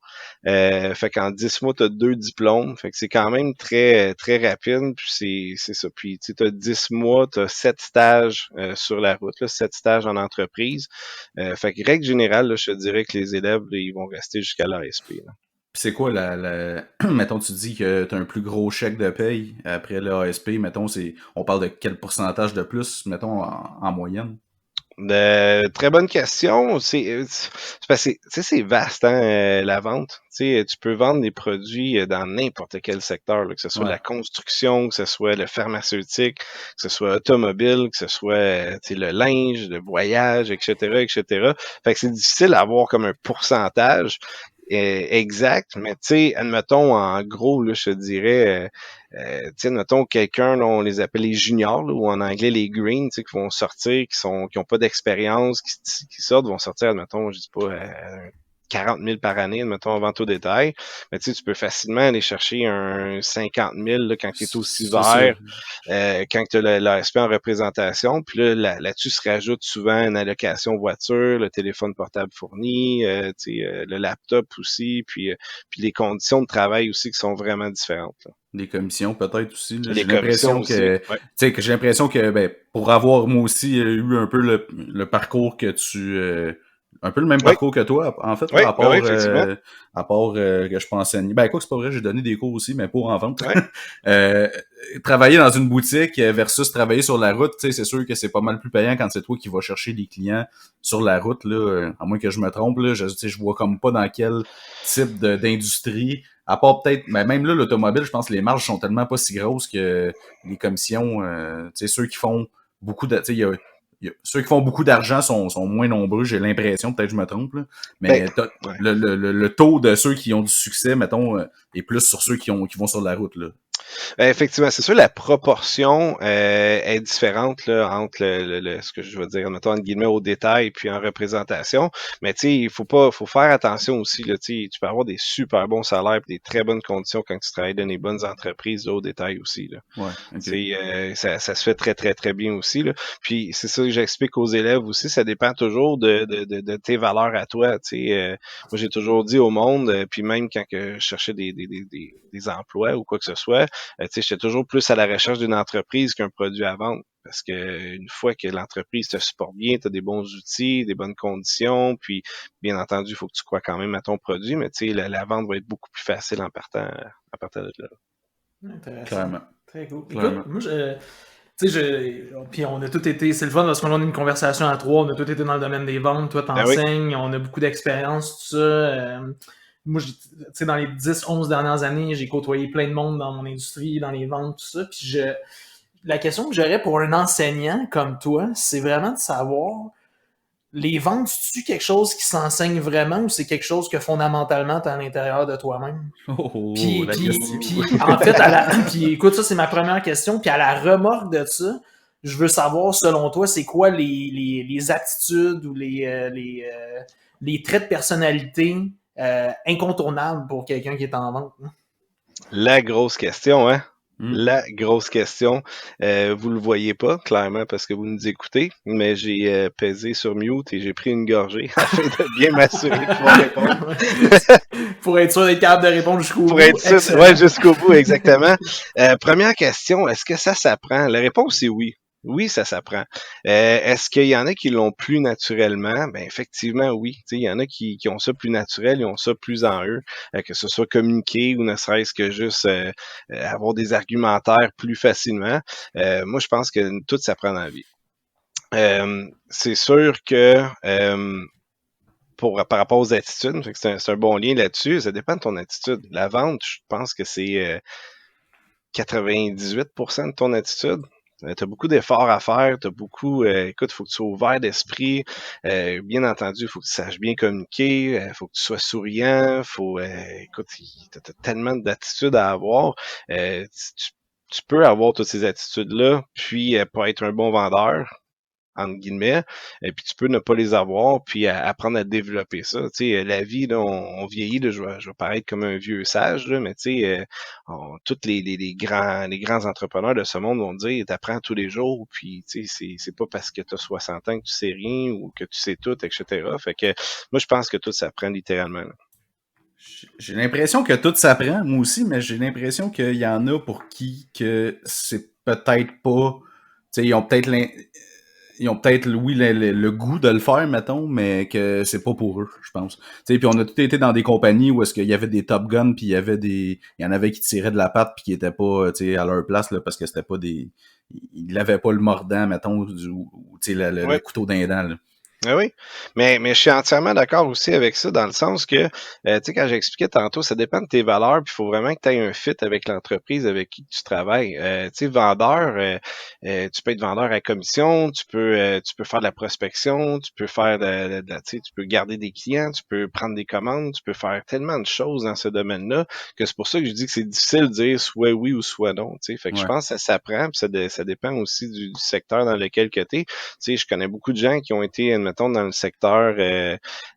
Fait qu'en 10 mois, tu as 2 diplômes. Fait que c'est quand même très, très rapide. Puis c'est ça. Puis tu as 10 mois, tu as 7 stages sur la route, là, 7 stages en entreprise. Fait que règle générale, là, je te dirais que les élèves, là, ils vont rester jusqu'à l'ASP. Puis c'est quoi mettons, tu dis que tu as un plus gros chèque de paye après le ASP, mettons, on parle de quel pourcentage de plus, mettons, en moyenne? Très bonne question. C'est vaste, hein, la vente. Tu peux vendre des produits dans n'importe quel secteur, là, que ce soit Ouais. la construction, que ce soit le pharmaceutique, que ce soit automobile, que ce soit le linge, le voyage, etc., etc. Fait que c'est difficile d'avoir comme un pourcentage exact, mais tu sais, admettons, en gros, là, je te dirais, tu sais, admettons, quelqu'un, là, on les appelle les juniors, là, ou en anglais, les green, tu sais, qui vont sortir, qui ont pas d'expérience, qui sortent, vont sortir, admettons, je dis pas, 40 000 par année, admettons, en vente au détail. Mais tu sais, tu peux facilement aller chercher un 50 000 là, quand tu es aussi C'est ça. vert, quand tu as l'ASP en représentation. Puis là-dessus se rajoute souvent une allocation voiture, le téléphone portable fourni, le laptop aussi, puis les conditions de travail aussi qui sont vraiment différentes. Là. Des commissions peut-être aussi. Là. Les commissions aussi. Ouais. J'ai l'impression que ben, pour avoir moi aussi eu un peu le parcours que tu un peu le même Oui, parcours que toi, en fait, oui, là, ben oui, effectivement. à part que je peux enseigner. Ben quoi que c'est pas vrai, j'ai donné des cours aussi, mais pour en vente. Ouais. Euh, travailler dans une boutique versus travailler sur la route, c'est sûr que c'est pas mal plus payant quand c'est toi qui vas chercher des clients sur la route, là, à moins que je me trompe, là, je vois comme pas dans quel type d'industrie. À part peut-être, mais même là, l'automobile, je pense que les marges sont tellement pas si grosses que les commissions, ceux qui font beaucoup de, ceux qui font beaucoup d'argent sont moins nombreux, j'ai l'impression, peut-être que je me trompe, là. Ben, Mais ouais. le taux de ceux qui ont du succès, mettons, est plus sur ceux qui vont sur la route, là. Effectivement, c'est sûr, la proportion est différente là, entre ce que je veux dire, mettons entre guillemets au détail puis en représentation. Mais tu sais, faut faire attention aussi. Là, tu peux avoir des super bons salaires et des très bonnes conditions quand tu travailles dans des bonnes entreprises là, au détail aussi. Là. Ouais, ok. Ça se fait très, très, très bien aussi. Là. Puis c'est ça que j'explique aux élèves aussi, ça dépend toujours de tes valeurs à toi. Moi, j'ai toujours dit au monde, puis même quand que je cherchais des emplois ou quoi que ce soit, j'étais toujours plus à la recherche d'une entreprise qu'un produit à vendre. Parce que une fois que l'entreprise te supporte bien, tu as des bons outils, des bonnes conditions, puis bien entendu, il faut que tu crois quand même à ton produit, mais la vente va être beaucoup plus facile en partant de là. Intéressant. Clairement. Très cool. Clairement. Écoute, moi, puis on a tous été, c'est le fun parce qu'on a une conversation à trois, on a tous été dans le domaine des ventes, toi Ben oui. t'enseignes, on a beaucoup d'expérience, tout ça. Moi, dans les 10-11 dernières années, j'ai côtoyé plein de monde dans mon industrie, dans les ventes, tout ça. Puis la question que j'aurais pour un enseignant comme toi, c'est vraiment de savoir les ventes, c'est-tu quelque chose qui s'enseigne vraiment ou c'est quelque chose que fondamentalement t'as à l'intérieur de toi-même? La question. Puis, en fait, puis écoute, ça c'est ma première question. Puis à la remorque de ça, je veux savoir, selon toi, c'est quoi les attitudes ou les traits de personnalité incontournables pour quelqu'un qui est en vente? La grosse question, hein? Mm. La grosse question. Vous le voyez pas, clairement, parce que vous nous écoutez, mais j'ai pesé sur mute et j'ai pris une gorgée afin de bien m'assurer de pouvoir répondre. Pour être sûr d'être capable de répondre jusqu'au bout. Pour être sûr, ouais, jusqu'au bout, exactement. Première question, est-ce que ça s'apprend? La réponse est oui. Oui, ça s'apprend. Est-ce qu'il y en a qui l'ont plus naturellement? Ben effectivement, oui. Il y en a qui ont ça plus naturel, ils ont ça plus en eux, que ce soit communiquer ou ne serait-ce que juste avoir des argumentaires plus facilement. Moi, je pense que tout s'apprend dans la vie. C'est sûr que par rapport aux attitudes, fait que c'est un bon lien là-dessus. Ça dépend de ton attitude. La vente, je pense que c'est 98% de ton attitude. Tu as beaucoup d'efforts à faire, tu as beaucoup, écoute, il faut que tu sois ouvert d'esprit, bien entendu, il faut que tu saches bien communiquer, il faut que tu sois souriant, écoute, tu as tellement d'attitudes à avoir, tu peux avoir toutes ces attitudes-là, puis pas être un bon vendeur, entre guillemets, et puis tu peux ne pas les avoir, puis apprendre à développer ça. Tu sais, la vie, là, on vieillit, là, je vais paraître comme un vieux sage, là, mais tu sais, tous les grands entrepreneurs de ce monde vont dire, t'apprends tous les jours, puis tu sais, c'est pas parce que tu as 60 ans que tu sais rien ou que tu sais tout, etc. Fait que moi, je pense que tout s'apprend littéralement. Là. J'ai l'impression que tout s'apprend, moi aussi, mais j'ai l'impression qu'il y en a pour qui que c'est peut-être pas... Tu sais, ils ont peut-être, oui, le goût de le faire, mettons, mais que c'est pas pour eux, je pense. Tu sais, puis on a tous été dans des compagnies où est-ce qu'il y avait des Top Guns, puis il y en avait qui tiraient de la patte, puis qui étaient pas, tu sais, à leur place, là, parce que c'était pas des... Ils n'avaient pas le mordant, mettons, ou tu sais, le couteau d'un dent, là. Ah oui, mais je suis entièrement d'accord aussi avec ça, dans le sens que, tu sais, quand j'expliquais tantôt, ça dépend de tes valeurs, puis il faut vraiment que tu aies un fit avec l'entreprise avec qui tu travailles. Tu sais, vendeur, tu peux être vendeur à commission, tu peux faire de la prospection, tu peux faire tu sais, tu peux garder des clients, tu peux prendre des commandes, tu peux faire tellement de choses dans ce domaine-là que c'est pour ça que je dis que c'est difficile de dire soit oui ou soit non. Tu sais, fait que je pense que ça s'apprend, puis ça dépend aussi du secteur dans lequel que tu es. Tu sais, je connais beaucoup de gens qui ont été, admettons, dans le secteur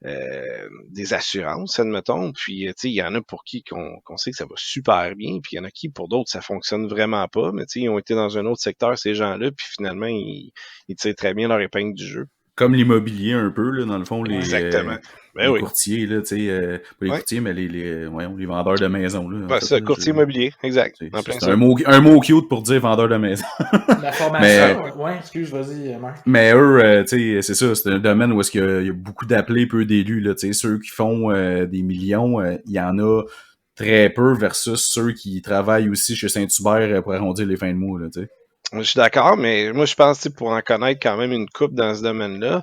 des assurances, admettons, puis, tu sais, il y en a pour qui qu'on sait que ça va super bien, puis il y en a qui, pour d'autres, ça fonctionne vraiment pas, mais tu sais, ils ont été dans un autre secteur, ces gens-là, puis finalement, ils tirent très bien leur épingle du jeu. Comme l'immobilier un peu, là, dans le fond, Exactement. Les courtiers, là, tu sais, pas les courtiers, mais les vendeurs de maison, là. Ouais, c'est ça, courtier immobilier, exact. C'est un mot cute pour dire vendeur de maison. La formation, ouais, excuse, vas-y, Marc. Mais eux, tu sais, c'est ça, c'est un domaine où est-ce qu'il y a beaucoup d'appelés, peu d'élus, là, tu sais, ceux qui font des millions, il y en a très peu versus ceux qui travaillent aussi chez Saint-Hubert pour arrondir les fins de mois, là, tu sais. Je suis d'accord, mais moi je pense que pour en connaître quand même une couple dans ce domaine-là,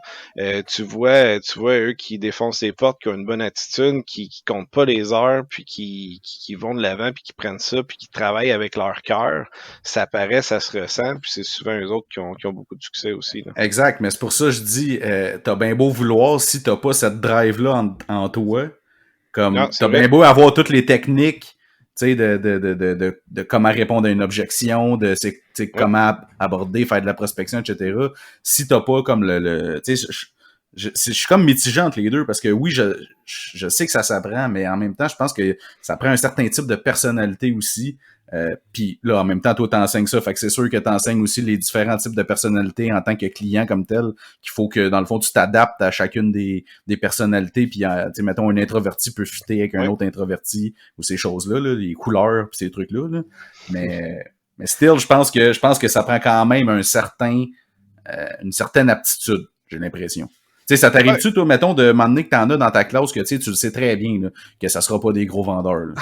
tu vois eux qui défoncent les portes, qui ont une bonne attitude, qui comptent pas les heures, puis qui vont de l'avant, puis qui prennent ça, puis qui travaillent avec leur cœur. Ça paraît, ça se ressent, puis c'est souvent eux autres qui ont beaucoup de succès aussi. Là. Exact, mais c'est pour ça que je dis, t'as bien beau vouloir, si t'as pas cette drive-là en toi, comme non, t'as bien beau avoir toutes les techniques, tu sais, de comment répondre à une objection, comment aborder, faire de la prospection, etc. Si t'as pas comme tu sais, je suis comme mitigé entre les deux parce que oui, je sais que ça s'apprend, mais en même temps, je pense que ça prend un certain type de personnalité aussi. Puis là, en même temps, toi, t'enseignes ça, fait que c'est sûr que t'enseignes aussi les différents types de personnalités en tant que client comme tel, qu'il faut que, dans le fond, tu t'adaptes à chacune des personnalités, puis, tu sais, mettons, un introverti peut fitter avec un autre introverti, ou ces choses-là, là, les couleurs, puis ces trucs-là, là. Mais still, je pense que ça prend quand même une certaine aptitude, j'ai l'impression. Tu sais, ça t'arrive-tu, toi, mettons, de m'emmener que t'en as dans ta classe que tu le sais très bien, là, que ça sera pas des gros vendeurs, là.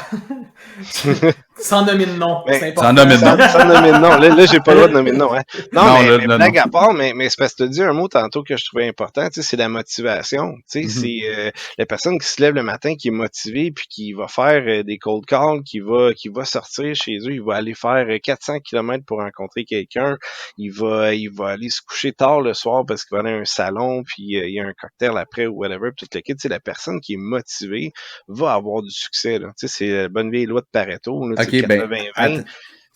Sans nommer de nom, Mais- c'est important. Sans nommer de nom. Sans nommer de nom. Là, j'ai pas le droit de nommer de nom. Hein. Non, Non, mais, là, mais là, blague non. à part, mais c'est parce que tu as dit un mot tantôt que je trouvais important, tu sais, c'est la motivation. Tu sais, Mhm. c'est la personne qui se lève le matin, qui est motivée, puis qui va faire des cold calls, qui va sortir chez eux, il va aller faire 400 km pour rencontrer quelqu'un, il va aller se coucher tard le soir parce qu'il va aller à un salon, puis il y a un cocktail après ou whatever, puis tout le kit. Tu sais, la personne qui est motivée va avoir du succès. Là. Tu sais, c'est la bonne vieille loi de Pareto, là, tu sais, Ok, ben, 80-20. attends.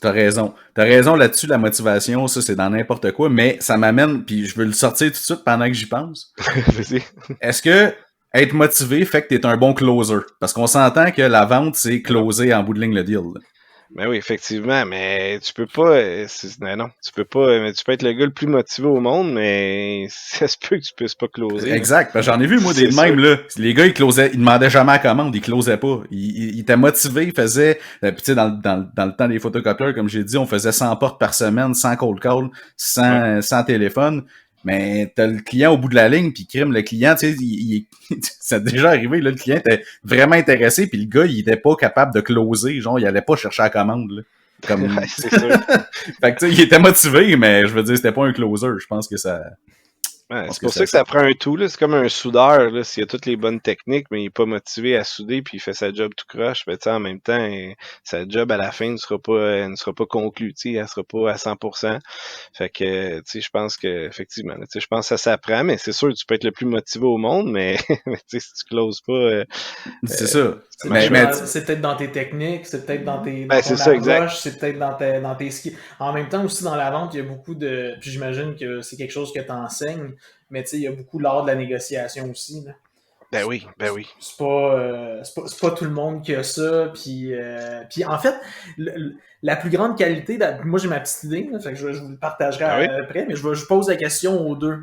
T'as raison. T'as raison là-dessus, la motivation, ça, c'est dans n'importe quoi, mais ça m'amène, puis je veux le sortir tout de suite pendant que j'y pense. Vas-y. Est-ce que être motivé fait que t'es un bon closer? Parce qu'on s'entend que la vente, c'est closer en bout de ligne le deal. Là. Ben oui, effectivement, mais tu peux pas. Non, tu peux pas. Mais tu peux être le gars le plus motivé au monde, mais ça se peut que tu puisses pas closer. Là. Exact. Parce que j'en ai vu, moi, des de C'est même, là. Les gars, ils closaient, ils demandaient jamais la commande, ils closaient pas. Ils étaient motivés, ils faisaient, puis tu sais, dans le temps des photocopieurs, comme j'ai dit, on faisait 100 portes par semaine, sans cold call, sans téléphone. Mais t'as le client au bout de la ligne, puis crime, le client, tu sais, c'est déjà arrivé, là, le client était vraiment intéressé, puis le gars, il était pas capable de closer, genre, il allait pas chercher la commande, là. Comme... Ouais, c'est sûr. Fait que tu sais, il était motivé, mais je veux dire, c'était pas un closer. Je pense que ça... Ouais, pense c'est que pour ça que ça prend un tout, là. C'est comme un soudeur, là. S'il a toutes les bonnes techniques, mais il est pas motivé à souder puis il fait sa job tout croche, ben, tu sais, en même temps, sa job à la fin ne sera pas conclue, tu sais, elle sera pas à 100%. Fait que, tu sais, je pense que, effectivement, tu sais, je pense que ça s'apprend, mais c'est sûr, tu peux être le plus motivé au monde, mais, mais tu sais, si tu closes pas, C'est ça. C'est Mais, c'est peut-être dans tes techniques, c'est peut-être dans Ben, ton c'est ça, exact. approche, c'est peut-être dans tes skills. En même temps, aussi dans la vente, il y a beaucoup de. Puis j'imagine que c'est quelque chose que tu enseignes, mais tu sais, il y a beaucoup l'art de la négociation aussi. Là. Ben oui, ben oui. C'est pas tout le monde qui a ça. Puis en fait, la plus grande qualité, moi j'ai ma petite idée, là, fait que je vous le partagerai Ah oui? après, mais je pose la question aux deux.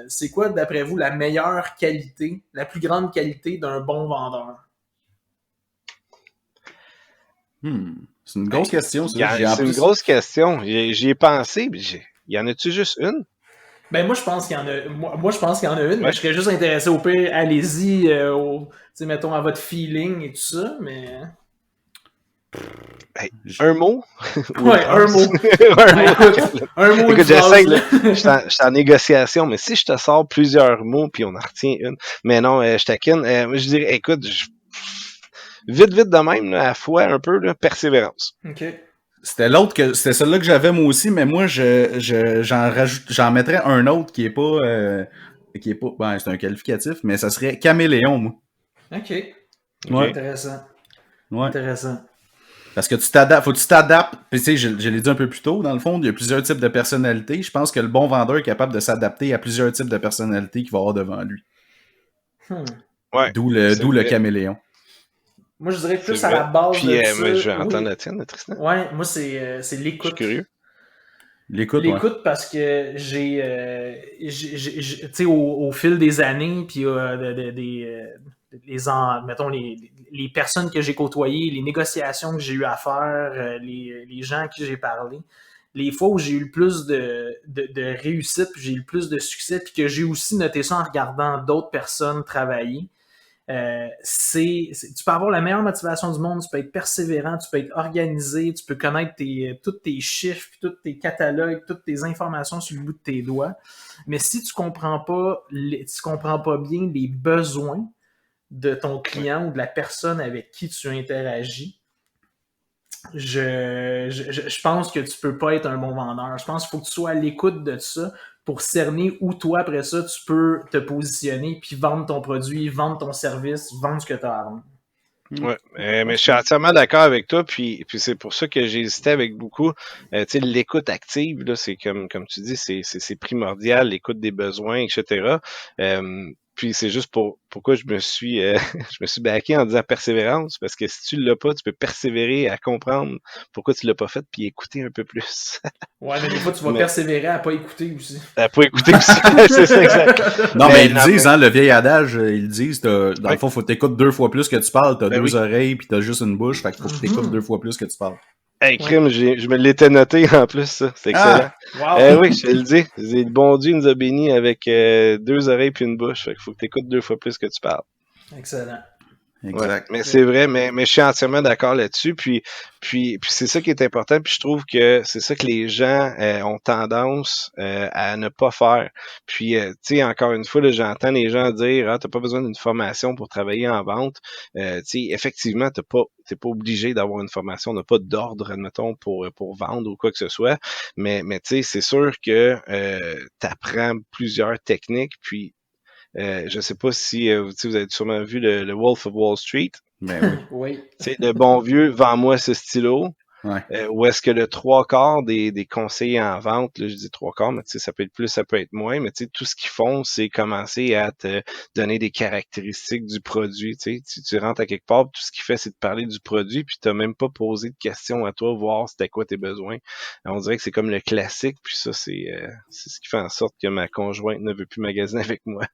C'est quoi, d'après vous, la meilleure qualité, la plus grande qualité d'un bon vendeur? C'est une grosse question, ça. C'est une grosse question. J'y ai pensé, puis y en a-tu juste une? Ben moi je pense qu'il y en a. Moi je pense qu'il y en a une, mais Ouais. je serais juste intéressé au pire, allez-y, tu sais, mettons à votre feeling et tout ça, mais. Hey, un mot? Ouais, un mot. Un mot. Écoute, un mot. Écoute, j'essaie, là. Je suis en négociation, mais si je te sors plusieurs mots, puis on en retient une. Mais non, je taquine. Moi, je dirais, écoute, vite de même, là, à la fois un peu, là, persévérance. Ok. C'était celle-là que j'avais moi aussi, mais moi, j'en mettrais un autre qui est pas, ben, c'est un qualificatif, mais ça serait caméléon, moi. Ok. Ouais. Intéressant. Ouais. Intéressant. Parce que faut que tu t'adaptes. Puis tu sais, je l'ai dit un peu plus tôt, dans le fond, il y a plusieurs types de personnalités. Je pense que le bon vendeur est capable de s'adapter à plusieurs types de personnalités qu'il va avoir devant lui. Ouais. D'où le caméléon. Moi, je dirais plus C'est à la vrai. base Puis, de ça. moi, je vais Oui. entendre la tienne, Tristan. Ouais, moi, c'est Je suis l'écoute. curieux. L'écoute, ouais. L'écoute parce que j'ai tu sais, au fil des années, puis mettons, les personnes que j'ai côtoyées, les négociations que j'ai eu à faire, les gens à qui j'ai parlé, les fois où j'ai eu le plus de réussite, puis j'ai eu le plus de succès, puis que j'ai aussi noté ça en regardant d'autres personnes travailler, tu peux avoir la meilleure motivation du monde, tu peux être persévérant, tu peux être organisé, tu peux connaître tous tes chiffres, tous tes catalogues, toutes tes informations sur le bout de tes doigts. Mais si tu comprends pas bien les besoins de ton client ou de la personne avec qui tu interagis, je pense que tu peux pas être un bon vendeur. Je pense qu'il faut que tu sois à l'écoute de ça pour cerner où toi, après ça, tu peux te positionner puis vendre ton produit, vendre ton service, vendre ce que tu as à vendre. Ouais, mais je suis entièrement d'accord avec toi, puis c'est pour ça que j'ai hésité avec beaucoup. Tu sais, l'écoute active, là, c'est comme tu dis, c'est primordial, l'écoute des besoins, etc. Puis c'est juste pourquoi je me suis backé en disant persévérance, parce que si tu l'as pas, tu peux persévérer à comprendre pourquoi tu l'as pas fait, puis écouter un peu plus. Ouais, mais des fois, tu vas persévérer à pas écouter aussi. À pas écouter aussi, c'est ça, exact. Non, mais ils disent, hein, le vieil adage, ils disent, dans le fond, faut t'écouter 2 fois plus que tu parles, t'as 2 oreilles, puis t'as juste une bouche, fait qu'il faut que t'écoutes 2 fois plus que tu parles. Hey, crime, je me l'étais noté en plus, ça. C'est excellent. Wow. Oui, je te le dis. Le bon Dieu nous a bénis avec 2 oreilles puis une bouche. Fait qu'il faut que tu écoutes 2 fois plus que tu parles. Excellent. Ouais, Exact. mais c'est vrai, mais je suis entièrement d'accord là-dessus. Puis c'est ça qui est important. Puis je trouve que c'est ça que les gens ont tendance à ne pas faire. Puis tu sais, encore une fois, là, j'entends les gens dire t'as pas besoin d'une formation pour travailler en vente. Tu sais, effectivement, t'es pas obligé d'avoir une formation, on n'a pas d'ordre, admettons, pour vendre ou quoi que ce soit. Mais tu sais, c'est sûr que tu apprends plusieurs techniques. Puis je sais pas si vous avez sûrement vu le Wolf of Wall Street. Ben oui. Oui. Tu sais, le bon vieux, vends-moi ce stylo. Ouais. Ou est-ce que le trois quarts des conseillers en vente, là, je dis trois quarts, mais tu sais, ça peut être plus, ça peut être moins, mais tu sais, tout ce qu'ils font, c'est commencer à te donner des caractéristiques du produit. Tu sais, tu rentres à quelque part, tout ce qu'il fait, c'est de parler du produit, puis t'as même pas posé de questions à toi, voir c'était quoi tes besoins. On dirait que c'est comme le classique, puis ça, c'est ce qui fait en sorte que ma conjointe ne veut plus magasiner avec moi.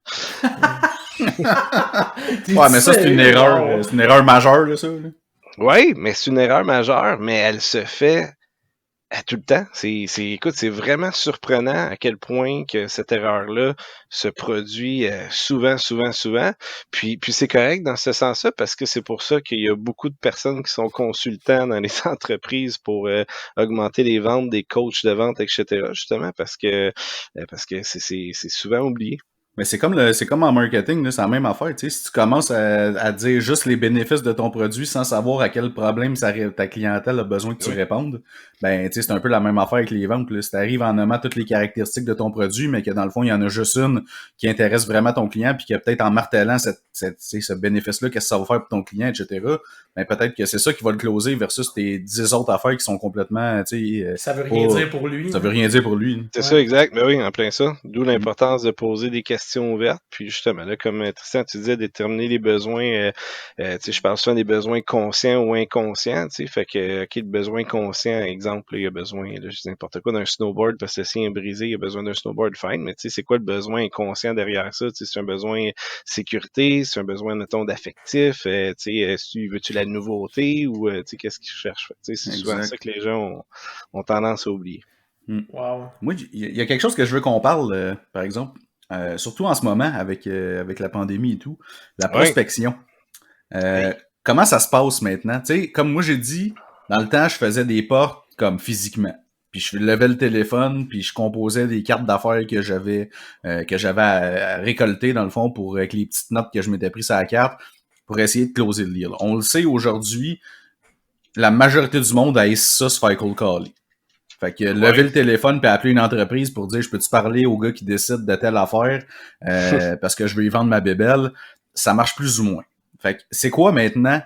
Ouais, mais ça, c'est une erreur. C'est une erreur majeure, là, ça. Là. Oui, mais c'est une erreur majeure, mais elle se fait tout le temps. Écoute, c'est vraiment surprenant à quel point que cette erreur-là se produit souvent, souvent, souvent. Puis c'est correct dans ce sens-là parce que c'est pour ça qu'il y a beaucoup de personnes qui sont consultants dans les entreprises pour augmenter les ventes, des coachs de vente, etc. Justement parce que c'est souvent oublié. Mais c'est comme en marketing, là, c'est la même affaire. Tu sais, si tu commences à dire juste les bénéfices de ton produit sans savoir à quel problème ta clientèle a besoin que tu Oui. répondes, ben tu sais, c'est un peu la même affaire avec les ventes. Là. Si tu arrives en nommant toutes les caractéristiques de ton produit, mais que dans le fond, il y en a juste une qui intéresse vraiment ton client, puis que peut-être en martelant ce bénéfice-là, qu'est-ce que ça va faire pour ton client, etc., ben peut-être que c'est ça qui va le closer versus tes 10 autres affaires qui sont complètement, tu sais, Ça veut rien dire pour lui. ça veut rien dire pour lui. C'est Ouais. ça, exact. Ben oui, en plein ça. D'où l'importance de poser des questions ouvertes. Puis justement, là, comme Tristan, tu disais, déterminer les besoins. Tu sais, je parle souvent des besoins conscients ou inconscients. Tu sais, fait que, OK, le besoin conscient, exemple, là, il a besoin, là, je dis n'importe quoi, d'un snowboard parce que le sien est brisé, il a besoin d'un snowboard, fine. Mais tu sais, c'est quoi le besoin inconscient derrière ça? Tu sais, c'est un besoin sécurité, c'est un besoin, mettons, d'affectif. Tu sais, veux-tu la nouveauté ou tu sais, qu'est-ce qu'il cherche? Fait que, tu sais, c'est souvent ça Exact. que les gens ont tendance à oublier. Wow. Moi, il y a quelque chose que je veux qu'on parle, par exemple, surtout en ce moment avec la pandémie et tout, la Oui. prospection. Hey. Comment ça se passe maintenant? Tu sais, comme moi j'ai dit, dans le temps, je faisais des portes comme physiquement. Puis je levais le téléphone, puis je composais des cartes d'affaires que j'avais à récolter dans le fond pour avec les petites notes que je m'étais pris sur la carte pour essayer de closer le deal. On le sait aujourd'hui, la majorité du monde a ça se faire cold caller. Fait que lever le téléphone puis appeler une entreprise pour dire je peux-tu parler au gars qui décide de telle affaire parce que je veux y vendre ma bébelle, ça marche plus ou moins. Fait que c'est quoi maintenant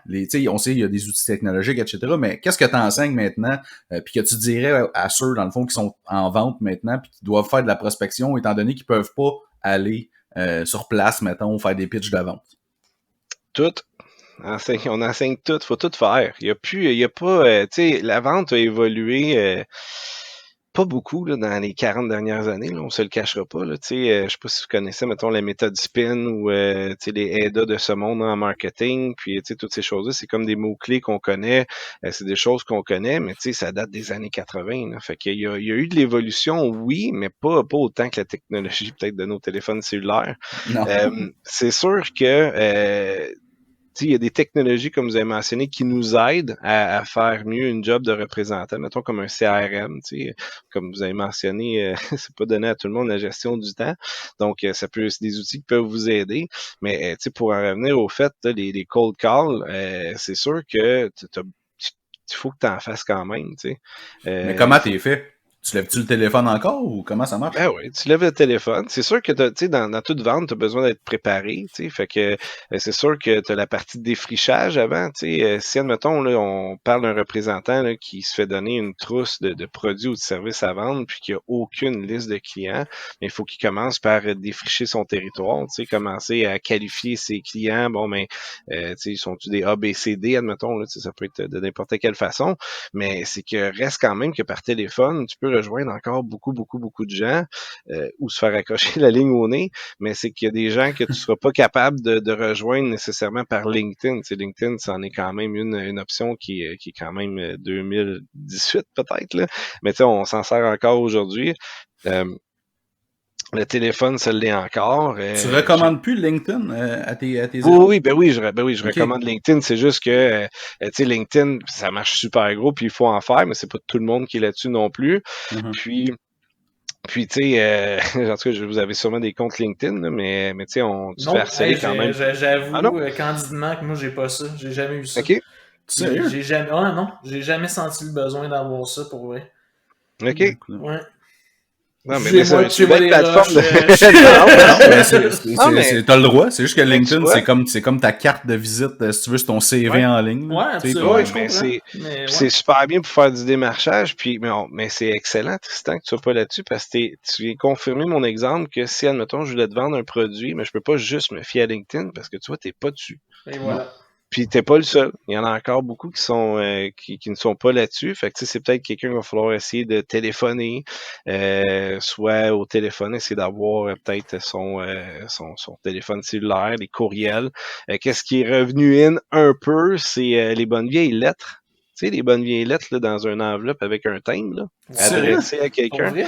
on sait il y a des outils technologiques etc. Mais qu'est-ce que tu enseignes maintenant puis que tu dirais à ceux dans le fond qui sont en vente maintenant puis qui doivent faire de la prospection étant donné qu'ils peuvent pas aller sur place mettons faire des pitchs de vente. Tout. On enseigne tout, faut tout faire. Il y a pas, tu sais, la vente a évolué pas beaucoup là, dans les 40 dernières années, là, on se le cachera pas. Là, je sais pas si vous connaissez, mettons, la méthode SPIN ou tu sais, les EDA de ce monde en marketing, puis tu sais, toutes ces choses-là, c'est comme des mots-clés qu'on connaît, c'est des choses qu'on connaît, mais tu sais, ça date des années 80. Là, fait il y a eu de l'évolution, oui, mais pas autant que la technologie peut-être de nos téléphones cellulaires. Non. C'est sûr que il y a des technologies, comme vous avez mentionné, qui nous aident à faire mieux une job de représentant, mettons comme un CRM, comme vous avez mentionné, c'est pas donné à tout le monde la gestion du temps. Donc, ça peut c'est des outils qui peuvent vous aider. Mais pour en revenir au fait, les cold calls, c'est sûr que il faut que tu en fasses quand même. Mais comment t'es fait? Tu lèves-tu le téléphone encore ou comment ça marche? Ben oui, tu lèves le téléphone. C'est sûr que dans toute vente, tu as besoin d'être préparé. Fait que c'est sûr que tu as la partie de défrichage avant. Si, admettons, là, on parle d'un représentant là, qui se fait donner une trousse de produits ou de services à vendre, puis qu'il n'y a aucune liste de clients, mais il faut qu'il commence par défricher son territoire, commencer à qualifier ses clients. Bon, mais ils sont-tu des A, B, C, D, admettons, là, ça peut être de n'importe quelle façon, mais c'est que reste quand même que par téléphone, tu peux rejoindre encore beaucoup de gens ou se faire accrocher la ligne au nez, mais c'est qu'il y a des gens que tu seras pas capable de rejoindre nécessairement par LinkedIn. LinkedIn, c'en est quand même une option qui est quand même 2018 peut-être, là. Mais on s'en sert encore aujourd'hui. Le téléphone, ça l'est encore. Tu recommandes plus LinkedIn à tes Oui, élèves? oui, je Ok. recommande LinkedIn. C'est juste que, tu sais, LinkedIn, ça marche super gros, puis il faut en faire, mais c'est pas tout le monde qui est là-dessus non plus. Mhm. Puis tu sais, en tout cas, vous avez sûrement des comptes LinkedIn, là, mais tu sais, tu te fais Non, hey, harceler quand même. Ah non? j'avoue candidement que moi j'ai pas ça. J'ai jamais eu ça. OK, Sérieux? J'ai jamais. Ah non, j'ai jamais senti le besoin d'avoir ça pour vrai. OK. Ouais. Non, mais c'est une Tuez-moi belle des plateforme roches. de... Non, mais Non, mais t'as le droit. C'est juste que tu LinkedIn, vois, c'est comme ta carte de visite, si tu veux, c'est ton CV ouais. en ligne. Ouais, Tu sais, absolument, Oui, je mais comprends. Mais ouais. c'est super bien pour faire du démarchage, puis mais c'est excellent, Tristan, que tu sois pas là-dessus, parce que tu viens confirmer mon exemple que si, admettons, je voulais te vendre un produit, mais je peux pas juste me fier à LinkedIn parce que tu vois, t'es pas dessus. Et non. voilà. Puis t'es pas le seul. Il y en a encore beaucoup qui sont qui ne sont pas là-dessus. Fait que tu sais, c'est peut-être quelqu'un qu'il va falloir essayer de téléphoner, soit au téléphone, essayer d'avoir peut-être son téléphone cellulaire, les courriels. Qu'est-ce qui est revenu in un peu, c'est les bonnes vieilles lettres. Tu sais, les bonnes vieilles lettres là, dans une enveloppe avec un thème, là, Sérieux? adressé à Pour quelqu'un. vrai?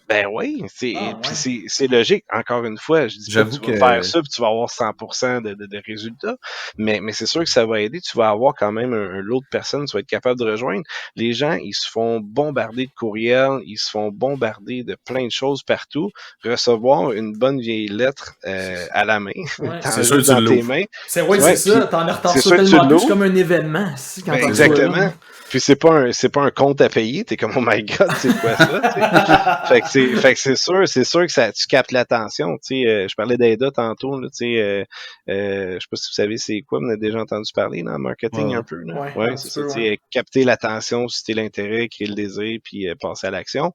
Ben oui, Ah puis ouais. c'est logique. Encore une fois, je dis pas que J'avoue tu vas faire que ça puis tu vas avoir 100% de résultats. Mais c'est sûr que ça va aider. Tu vas avoir quand même un lot de personnes, tu vas être capable de rejoindre. Les gens, ils se font bombarder de courriels, ils se font bombarder de plein de choses partout. Recevoir une bonne vieille lettre à la main, Ouais. c'est sûr que juste tu dans tes l'ouvres. mains. Ouais, c'est Ouais, ça. puis T'en c'est reçois sûr que tu tellement plus l'ouvres. comme un événement ici quand Ben t'en reçois exactement. Puis c'est pas un compte à payer. T'es comme oh my god, c'est quoi ça? Tu sais? là. Fait que c'est sûr que ça tu captes l'attention. Tu sais, je parlais d'AIDA tantôt. Là, tu sais, je sais pas si vous savez c'est quoi, vous en avez déjà entendu parler dans le Ouais, marketing ouais. un peu. Là. Ouais, Ouais, un c'est petit ça. peu, Tu ouais. sais, capter l'attention, susciter l'intérêt, créer le désir, puis passer à l'action.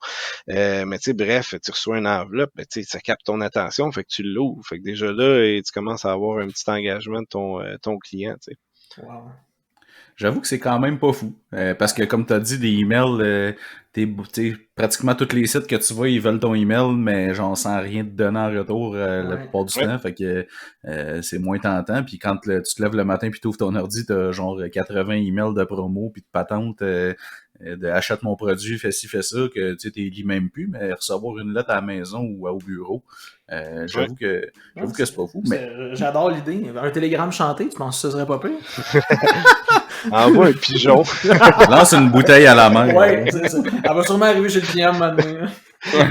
Mais tu sais, bref, tu reçois une enveloppe, ben, tu sais, ça capte ton attention, fait que tu l'ouvres. Fait que déjà là, tu commences à avoir un petit engagement de ton client. Tu sais. Wow. J'avoue que c'est quand même pas fou. Parce que comme tu as dit, des emails, pratiquement tous les sites que tu vois, ils veulent ton email, mais j'en sens rien de donner en retour la Ouais. plupart du Ouais. temps. Fait que c'est moins tentant. Puis quand tu te lèves le matin puis tu ouvres ton ordi, t'as genre 80 emails de promo puis de patente de achète mon produit, fais ci, fais ça, que tu t'es lis même plus, mais recevoir une lettre à la maison ou au bureau, Ouais. Ouais, j'avoue que c'est pas fou. Mais j'adore l'idée. Un télégramme chanté, tu penses que ce serait pas pire? Envoie un pigeon. lance une bouteille à la mer. Ouais, c'est ça. Elle va sûrement arriver chez le client un moment donné.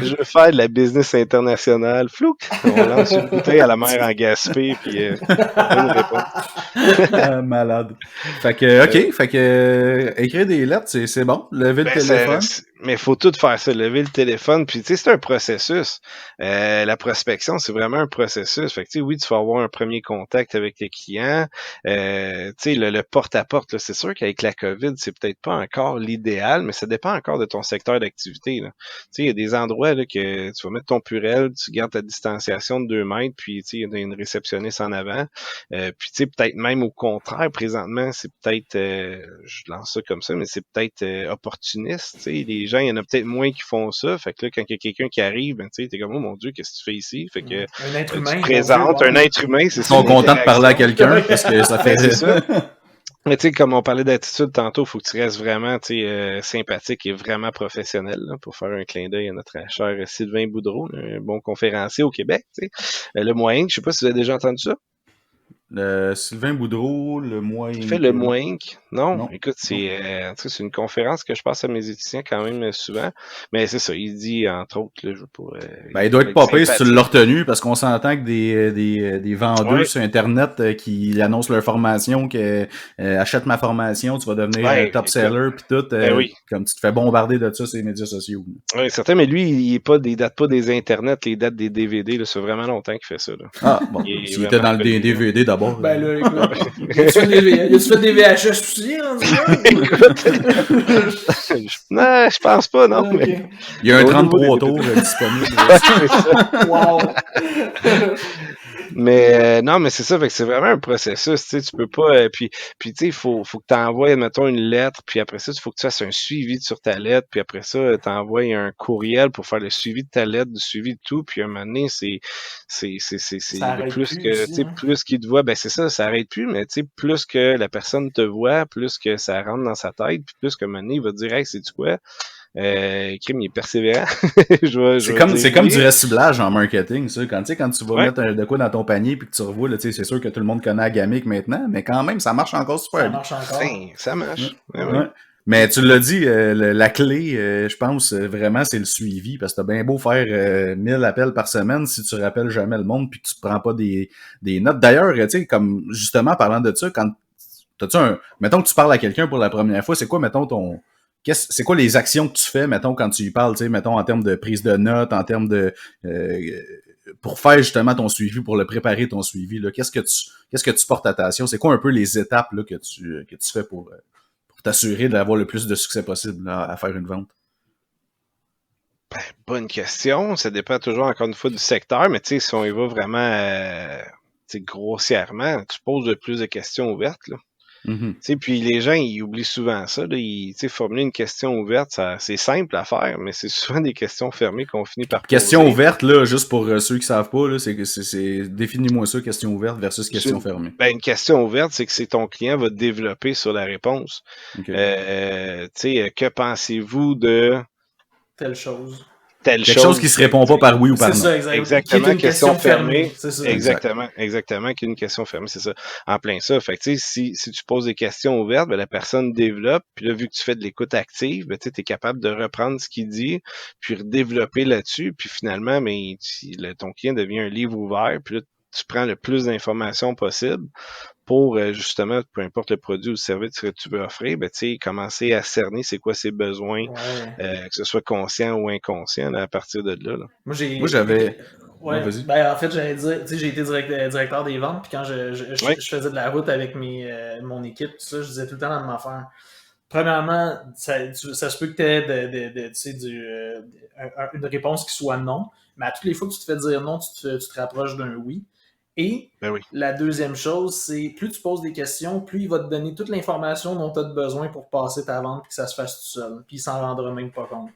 Je veux faire de la business internationale. Flouk! On lance une bouteille à la mer en Gaspé, puis on a une réponse. Malade. Fait que, OK, fait que écrire des lettres, c'est bon. Lever le Ben, téléphone. mais faut tout faire ça, lever le téléphone, puis tu sais, c'est un processus. La prospection, c'est vraiment un processus. Fait que tu sais, oui, tu vas avoir un premier contact avec les clients. Tu sais, le porte-à-porte, là, c'est sûr qu'avec la COVID, c'est peut-être pas encore l'idéal, mais ça dépend encore de ton secteur d'activité. Là. Tu sais, il y a des endroits là, que tu vas mettre ton purel, tu gardes ta distanciation de 2 mètres, puis tu sais, il y a une réceptionniste en avant. Puis tu sais, peut-être même au contraire, présentement, c'est peut-être, je lance ça comme ça, mais c'est peut-être opportuniste. Tu sais, les gens, il y en a peut-être moins qui font ça. Fait que là, quand il y a quelqu'un qui arrive, ben tu sais, t'es comme oh mon Dieu, qu'est-ce que tu fais ici? Fait que Un être tu humain, te mon Dieu, présentes, wow. un être humain, c'est Ils ça, sont une contents de parler à interaction. quelqu'un parce que ça fait. Ben, c'est ça. Mais tu sais, comme on parlait d'attitude tantôt, il faut que tu restes vraiment tu sais, sympathique et vraiment professionnel là, pour faire un clin d'œil à notre cher Sylvain Boudreau, un bon conférencier au Québec. Tu sais. Le moyen, je sais pas si vous avez déjà entendu ça. Sylvain Boudreau, le mois Il fait le non. moins Inc. Non, Non. écoute, Non. tu sais, c'est une conférence que je passe à mes étudiants quand même souvent. Mais c'est ça, il dit, entre autres, là, je veux pas, Ben, il il doit veut être être pas pire si tu l'as sympathique. retenu, parce qu'on s'entend que des vendeurs Ouais, sur Internet qui annoncent leur formation, que achète ma formation, tu vas devenir un ouais, top écoute, seller, puis tout, ben oui. comme tu te fais bombarder de ça sur les médias sociaux. Oui, certain, mais lui, il date pas des internets, les dates des DVD, là, ça fait vraiment longtemps qu'il fait ça, là. Ah, bon, Il est s'il était vraiment dans le connu, là. DVD d'abord. Ben là, Ah écoute. ouais. Y a-tu fait des VHS aussi, rendu là? Écoute, non, je pense pas, non, Ok. mais Il y a un au niveau des 33 DVD. tours disponible. Ouais, c'est ça. Wow. Mais non, mais c'est ça, fait que c'est vraiment un processus, tu sais, tu peux pas puis tu sais, il faut que tu envoies mettons une lettre, puis après ça, il faut que tu fasses un suivi sur ta lettre, puis après ça, tu envoies un courriel pour faire le suivi de ta lettre, du suivi de tout, puis à un moment donné, c'est Ça arrête plus plus que tu aussi, sais, hein. plus qu'il te voit, ben c'est ça arrête plus, mais tu sais, plus que la personne te voit, plus que ça rentre dans sa tête, puis plus que un moment donné, il va te dire: «Hey, sais-tu quoi? Crime, il est persévérant. C'est comme du reciblage en marketing, ça. Quand tu vas Ouais. mettre de quoi dans ton panier puis que tu revois, là, c'est sûr que tout le monde connaît Agamic maintenant, mais quand même, ça marche encore super Ça bien. marche encore. Ben, ça marche. Ouais. Ouais. Ouais. Mais tu l'as dit, la clé, je pense, vraiment, c'est le suivi. Parce que t'as bien beau faire 1000 appels par semaine si tu rappelles jamais le monde puis que tu prends pas des notes. D'ailleurs, tu sais, comme justement, parlant de ça, quand mettons que tu parles à quelqu'un pour la première fois, c'est quoi, mettons, c'est quoi les actions que tu fais, mettons, quand tu y parles, tu sais, mettons, en termes de prise de notes, en termes de, pour faire justement ton suivi, pour le préparer ton suivi, là, qu'est-ce que tu portes attention? C'est quoi un peu les étapes, là, que tu fais pour t'assurer d'avoir le plus de succès possible, là, à faire une vente? Bonne question. Ça dépend toujours, encore une fois, du secteur, mais tu sais, si on y va vraiment grossièrement, tu poses le plus de questions ouvertes, là. Mm-hmm. Tu sais, puis les gens, ils oublient souvent ça. Là. Tu sais, formuler une question ouverte, c'est simple à faire, mais c'est souvent des questions fermées qu'on finit par Question poser. ouverte, là, juste pour ceux qui savent pas, là, définis-moi ça, question ouverte versus question fermée. Ben, une question ouverte, c'est que c'est ton client va développer sur la réponse. Okay. Tu sais, que pensez-vous de telle chose? Quelque chose qui se répond pas par oui ou par non. C'est ça, exactement. Exactement, Qui est une question fermée. C'est ça. Exactement, qui est une question fermée, c'est ça. En plein ça. Fait que, tu sais, si tu poses des questions ouvertes, ben, la personne développe, puis là, vu que tu fais de l'écoute active, ben, tu es capable de reprendre ce qu'il dit, puis redévelopper là-dessus, puis finalement, ben, ton client devient un livre ouvert, puis là, tu prends le plus d'informations possible pour justement, peu importe le produit ou le service que tu veux offrir, ben, commencer à cerner c'est quoi ses besoins, que ce soit conscient ou inconscient, là, à partir de là. Moi, j'avais... Ouais, vas-y. ben, en fait, j'allais dire, tu sais, j'ai été directeur des ventes, puis quand je faisais de la route avec mon équipe, tout ça, je disais tout le temps la même affaire. Premièrement, ça se peut que tu aies une réponse qui soit non, mais à toutes les fois que tu te fais dire non, tu te rapproches d'un oui. Et Ben oui. la deuxième chose, c'est plus tu poses des questions, plus il va te donner toute l'information dont tu as besoin pour passer ta vente et que ça se fasse tout seul. Puis il s'en rendra même pas compte.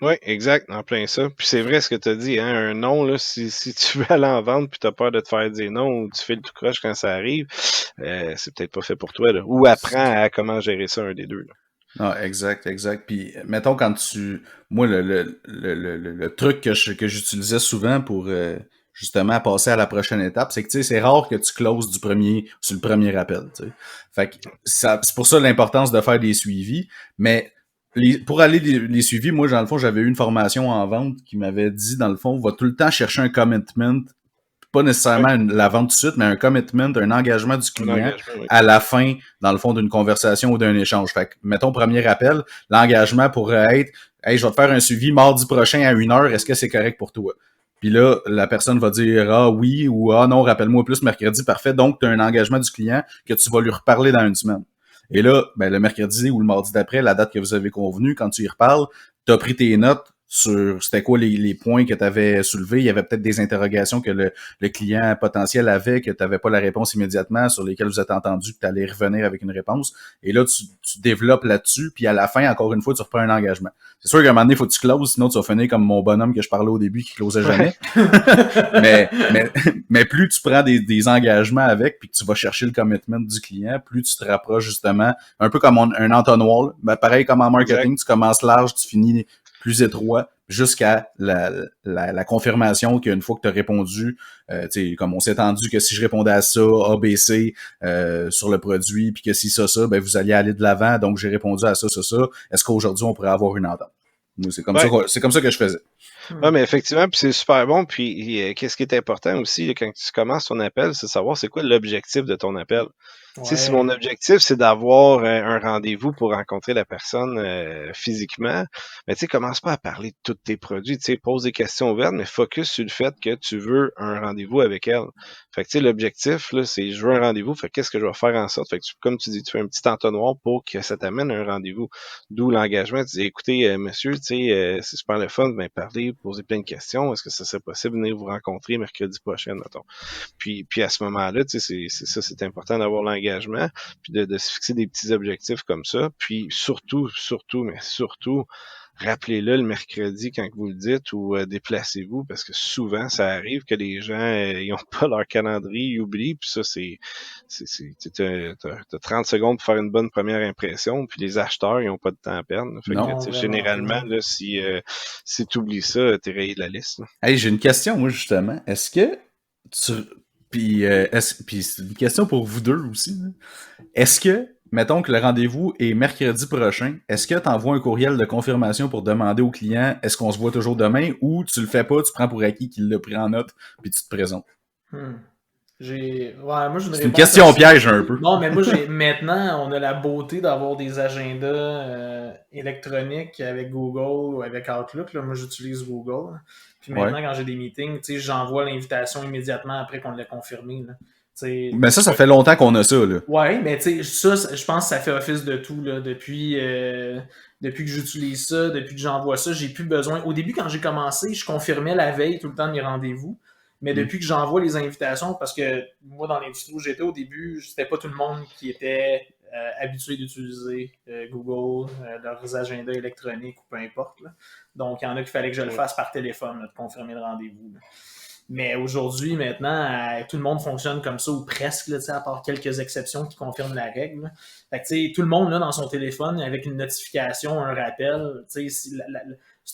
Oui, exact, en plein ça. Puis c'est vrai ce que tu as dit, hein, un non, là, si tu veux aller en vente puis tu as peur de te faire dire non ou tu fais le tout croche quand ça arrive, c'est peut-être pas fait pour toi. Là. Ou apprends à comment gérer ça, un des deux. Là. Non, exact. Puis, mettons, moi, le truc que j'utilisais souvent pour justement passer à la prochaine étape, c'est que, tu sais, c'est rare que tu closes sur le premier appel, tu sais. Fait que c'est pour ça l'importance de faire des suivis. Mais pour aller les suivis, moi, dans le fond, j'avais eu une formation en vente qui m'avait dit, dans le fond, va tout le temps chercher un commitment, pas nécessairement la vente tout de suite, mais un commitment, un engagement du client à la fin, dans le fond, d'une conversation ou d'un échange. Fait que, mettons, premier appel, l'engagement pourrait être « Hey, je vais te faire un suivi mardi prochain à 1h, est-ce que c'est correct pour toi? » Puis là, la personne va dire « Ah oui » ou « Ah non, rappelle-moi plus mercredi, parfait. » Donc, tu as un engagement du client que tu vas lui reparler dans une semaine. Et là, ben, le mercredi ou le mardi d'après, la date que vous avez convenue, quand tu y reparles, tu as pris tes notes sur c'était quoi les points que tu avais soulevés. Il y avait peut-être des interrogations que le client potentiel avait, que tu n'avais pas la réponse immédiatement, sur lesquelles vous êtes entendu que tu allais revenir avec une réponse. Et là, tu développes là-dessus, puis à la fin, encore une fois, tu reprends un engagement. C'est sûr qu'à un moment donné, il faut que tu closes, sinon tu vas finir comme mon bonhomme que je parlais au début qui closait jamais. mais plus tu prends des engagements avec, puis que tu vas chercher le commitment du client, plus tu te rapproches justement, un peu comme un entonnoir. Ben, pareil comme en marketing, tu commences large, tu finis plus étroit, jusqu'à la confirmation qu'une fois que tu as répondu, comme on s'est entendu que si je répondais à ça, A, B, C, sur le produit, puis que si ça, ben vous alliez aller de l'avant, donc j'ai répondu à ça. Est-ce qu'aujourd'hui, on pourrait avoir une entente? Moi, c'est comme ça que je faisais. Oui, mais effectivement, puis c'est super bon. Puis qu'est-ce qui est important aussi, là, quand tu commences ton appel, c'est de savoir c'est quoi l'objectif de ton appel. Ouais. Si mon objectif, c'est d'avoir un rendez-vous pour rencontrer la personne physiquement, mais tu sais, commence pas à parler de tous tes produits. Tu sais, pose des questions ouvertes, mais focus sur le fait que tu veux un rendez-vous avec elle. Fait que tu sais, l'objectif, là, c'est je veux un rendez-vous, fait qu'est-ce que je vais faire en sorte? Fait que comme tu dis, tu fais un petit entonnoir pour que ça t'amène à un rendez-vous. D'où l'engagement. Tu dis, écoutez, monsieur, tu sais, c'est super le fun, ben parler, poser plein de questions. Est-ce que ça serait possible de venir vous rencontrer mercredi prochain, mettons? Puis à ce moment-là, tu sais, c'est important d'avoir l'engagement, puis de se fixer des petits objectifs comme ça. Puis surtout, rappelez-le le mercredi quand vous le dites ou déplacez-vous parce que souvent ça arrive que les gens ils ont pas leur calendrier, ils oublient puis ça t'as 30 secondes pour faire une bonne première impression puis les acheteurs ils ont pas de temps à perdre. Fait Non. que généralement là si tu oublies ça, t'es rayé de la liste. Là. Hey, j'ai une question moi justement. Est-ce que tu puis c'est une question pour vous deux aussi. Là. Est-ce que mettons que le rendez-vous est mercredi prochain, est-ce que tu envoies un courriel de confirmation pour demander au client est-ce qu'on se voit toujours demain ou tu le fais pas, tu prends pour acquis qu'il l'a pris en note puis tu te présentes? Moi, c'est une question piège un peu. Non, mais moi, maintenant, on a la beauté d'avoir des agendas électroniques avec Google ou avec Outlook. Là. Moi, j'utilise Google. Puis maintenant, quand j'ai des meetings, j'envoie l'invitation immédiatement après qu'on l'ait confirmé. Là. Mais ça fait longtemps qu'on a ça, là. Ouais, mais tu sais, ça, je pense que ça fait office de tout, là. Depuis que j'utilise ça, depuis que j'envoie ça, j'ai plus besoin. Au début, quand j'ai commencé, je confirmais la veille tout le temps de mes rendez-vous. Mais depuis que j'envoie les invitations, parce que moi, dans l'industrie où j'étais au début, c'était pas tout le monde qui était habitué d'utiliser Google, leurs agendas électroniques ou peu importe. Là. Donc, il y en a qu'il fallait que je le fasse par téléphone, là, de confirmer le rendez-vous. Là. Mais aujourd'hui, maintenant, tout le monde fonctionne comme ça, ou presque, là, à part quelques exceptions qui confirment la règle. Là. Fait que, tout le monde, là, dans son téléphone, avec une notification, un rappel, c'est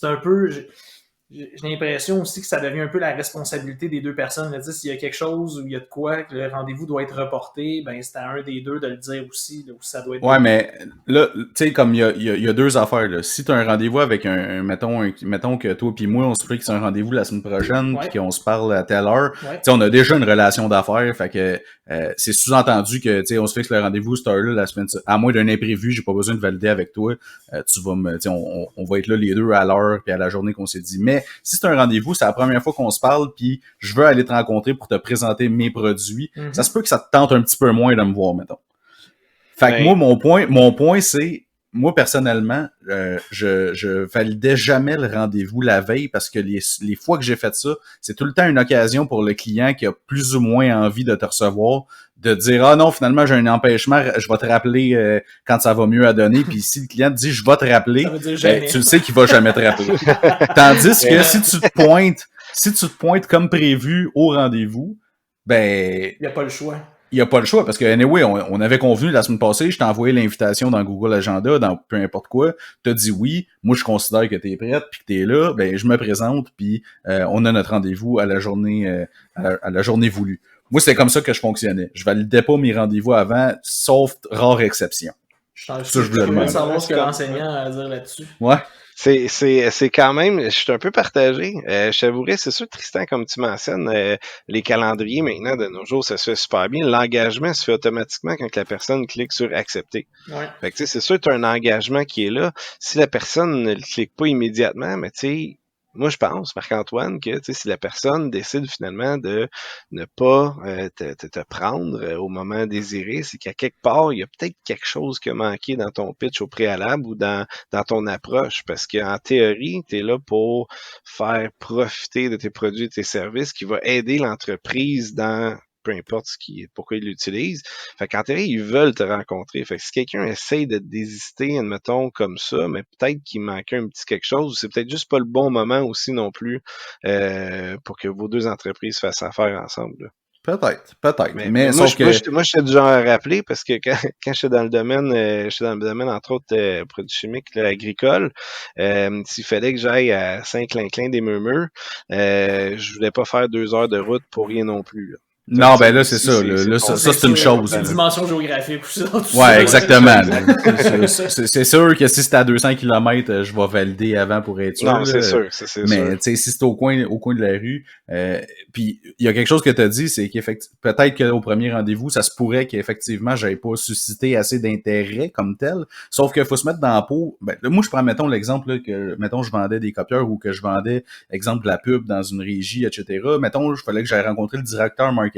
un peu... J'ai l'impression aussi que ça devient un peu la responsabilité des deux personnes. S'il y a quelque chose ou il y a de quoi, que le rendez-vous doit être reporté, ben c'est à un des deux de le dire aussi. Là, où ça doit être mais là, tu sais, comme il y a deux affaires. Là. Si tu as un rendez-vous avec mettons que toi et moi, on se fait que c'est un rendez-vous la semaine prochaine puis qu'on se parle à telle heure, on a déjà une relation d'affaires. Fait que c'est sous-entendu que on se fixe le rendez-vous cette heure-là la semaine. À moins d'un imprévu, j'ai pas besoin de valider avec toi. Tu vas on va être là les deux à l'heure puis à la journée qu'on s'est dit. Mais si c'est un rendez-vous, c'est la première fois qu'on se parle, puis je veux aller te rencontrer pour te présenter mes produits, ça se peut que ça te tente un petit peu moins de me voir, mettons. Fait que moi, mon point, c'est, moi, personnellement, je validais jamais le rendez-vous la veille parce que les fois que j'ai fait ça, c'est tout le temps une occasion pour le client qui a plus ou moins envie de te recevoir de dire ah non finalement j'ai un empêchement, je vais te rappeler quand ça va mieux à donner, puis si le client te dit je vais te rappeler, tu le sais qu'il va jamais te rappeler. Tandis que si tu te pointes comme prévu au rendez-vous, ben il n'y a pas le choix. Il n'y a pas le choix, parce que, anyway, on avait convenu la semaine passée, je t'ai envoyé l'invitation dans Google Agenda, dans peu importe quoi, t'as dit oui, moi je considère que t'es prête, puis que t'es là, ben je me présente, puis on a notre rendez-vous à la journée à la journée voulue. Moi, c'est comme ça que je fonctionnais. Je validais pas mes rendez-vous avant, sauf rare exception. Je voulais savoir ce que l'enseignant a à dire là-dessus. Ouais. C'est quand même, je suis un peu partagé. Je t'avouerais, c'est sûr, Tristan, comme tu mentionnes, les calendriers maintenant de nos jours, ça se fait super bien. L'engagement se fait automatiquement quand la personne clique sur accepter. Ouais. Fait que c'est sûr, tu as un engagement qui est là. Si la personne ne le clique pas immédiatement, mais tu sais, moi, je pense, Marc-Antoine, que si la personne décide finalement de ne pas te prendre au moment désiré, c'est qu'à quelque part, il y a peut-être quelque chose qui a manqué dans ton pitch au préalable ou dans ton approche. Parce qu'en théorie, tu es là pour faire profiter de tes produits et tes services qui va aider l'entreprise dans peu importe pourquoi ils l'utilisent. Fait qu'en théorie, ils veulent te rencontrer. Fait que si quelqu'un essaye de désister, admettons, comme ça, mais peut-être qu'il manquait un petit quelque chose, c'est peut-être juste pas le bon moment aussi non plus pour que vos deux entreprises fassent affaire ensemble. Là. Peut-être. Mais moi, moi, je suis du genre à rappeler parce que quand j'étais dans le domaine, entre autres, produits chimiques, là, agricole, s'il fallait que j'aille à Saint-Clinclin des Murmures, je voulais pas faire 2 heures de route pour rien non plus. Là. Non, ben là, c'est ça. Là, ça, c'est une chose. C'est une dimension géographique ou ça. Ouais, exactement. C'est sûr que si c'est à 200 km, je vais valider avant pour être sûr. Non, c'est sûr. Mais tu sais, si c'est au coin de la rue, puis il y a quelque chose que tu as dit, c'est qu'effectivement, peut-être qu'au premier rendez-vous, ça se pourrait qu'effectivement, j'avais pas suscité assez d'intérêt comme tel. Sauf qu'il faut se mettre dans la peau. Ben, là, moi, je prends, mettons, l'exemple là, que, mettons, je vendais des copieurs ou que je vendais, exemple, de la pub dans une régie, etc. Mettons, il fallait que j'aille rencontrer le directeur marketing.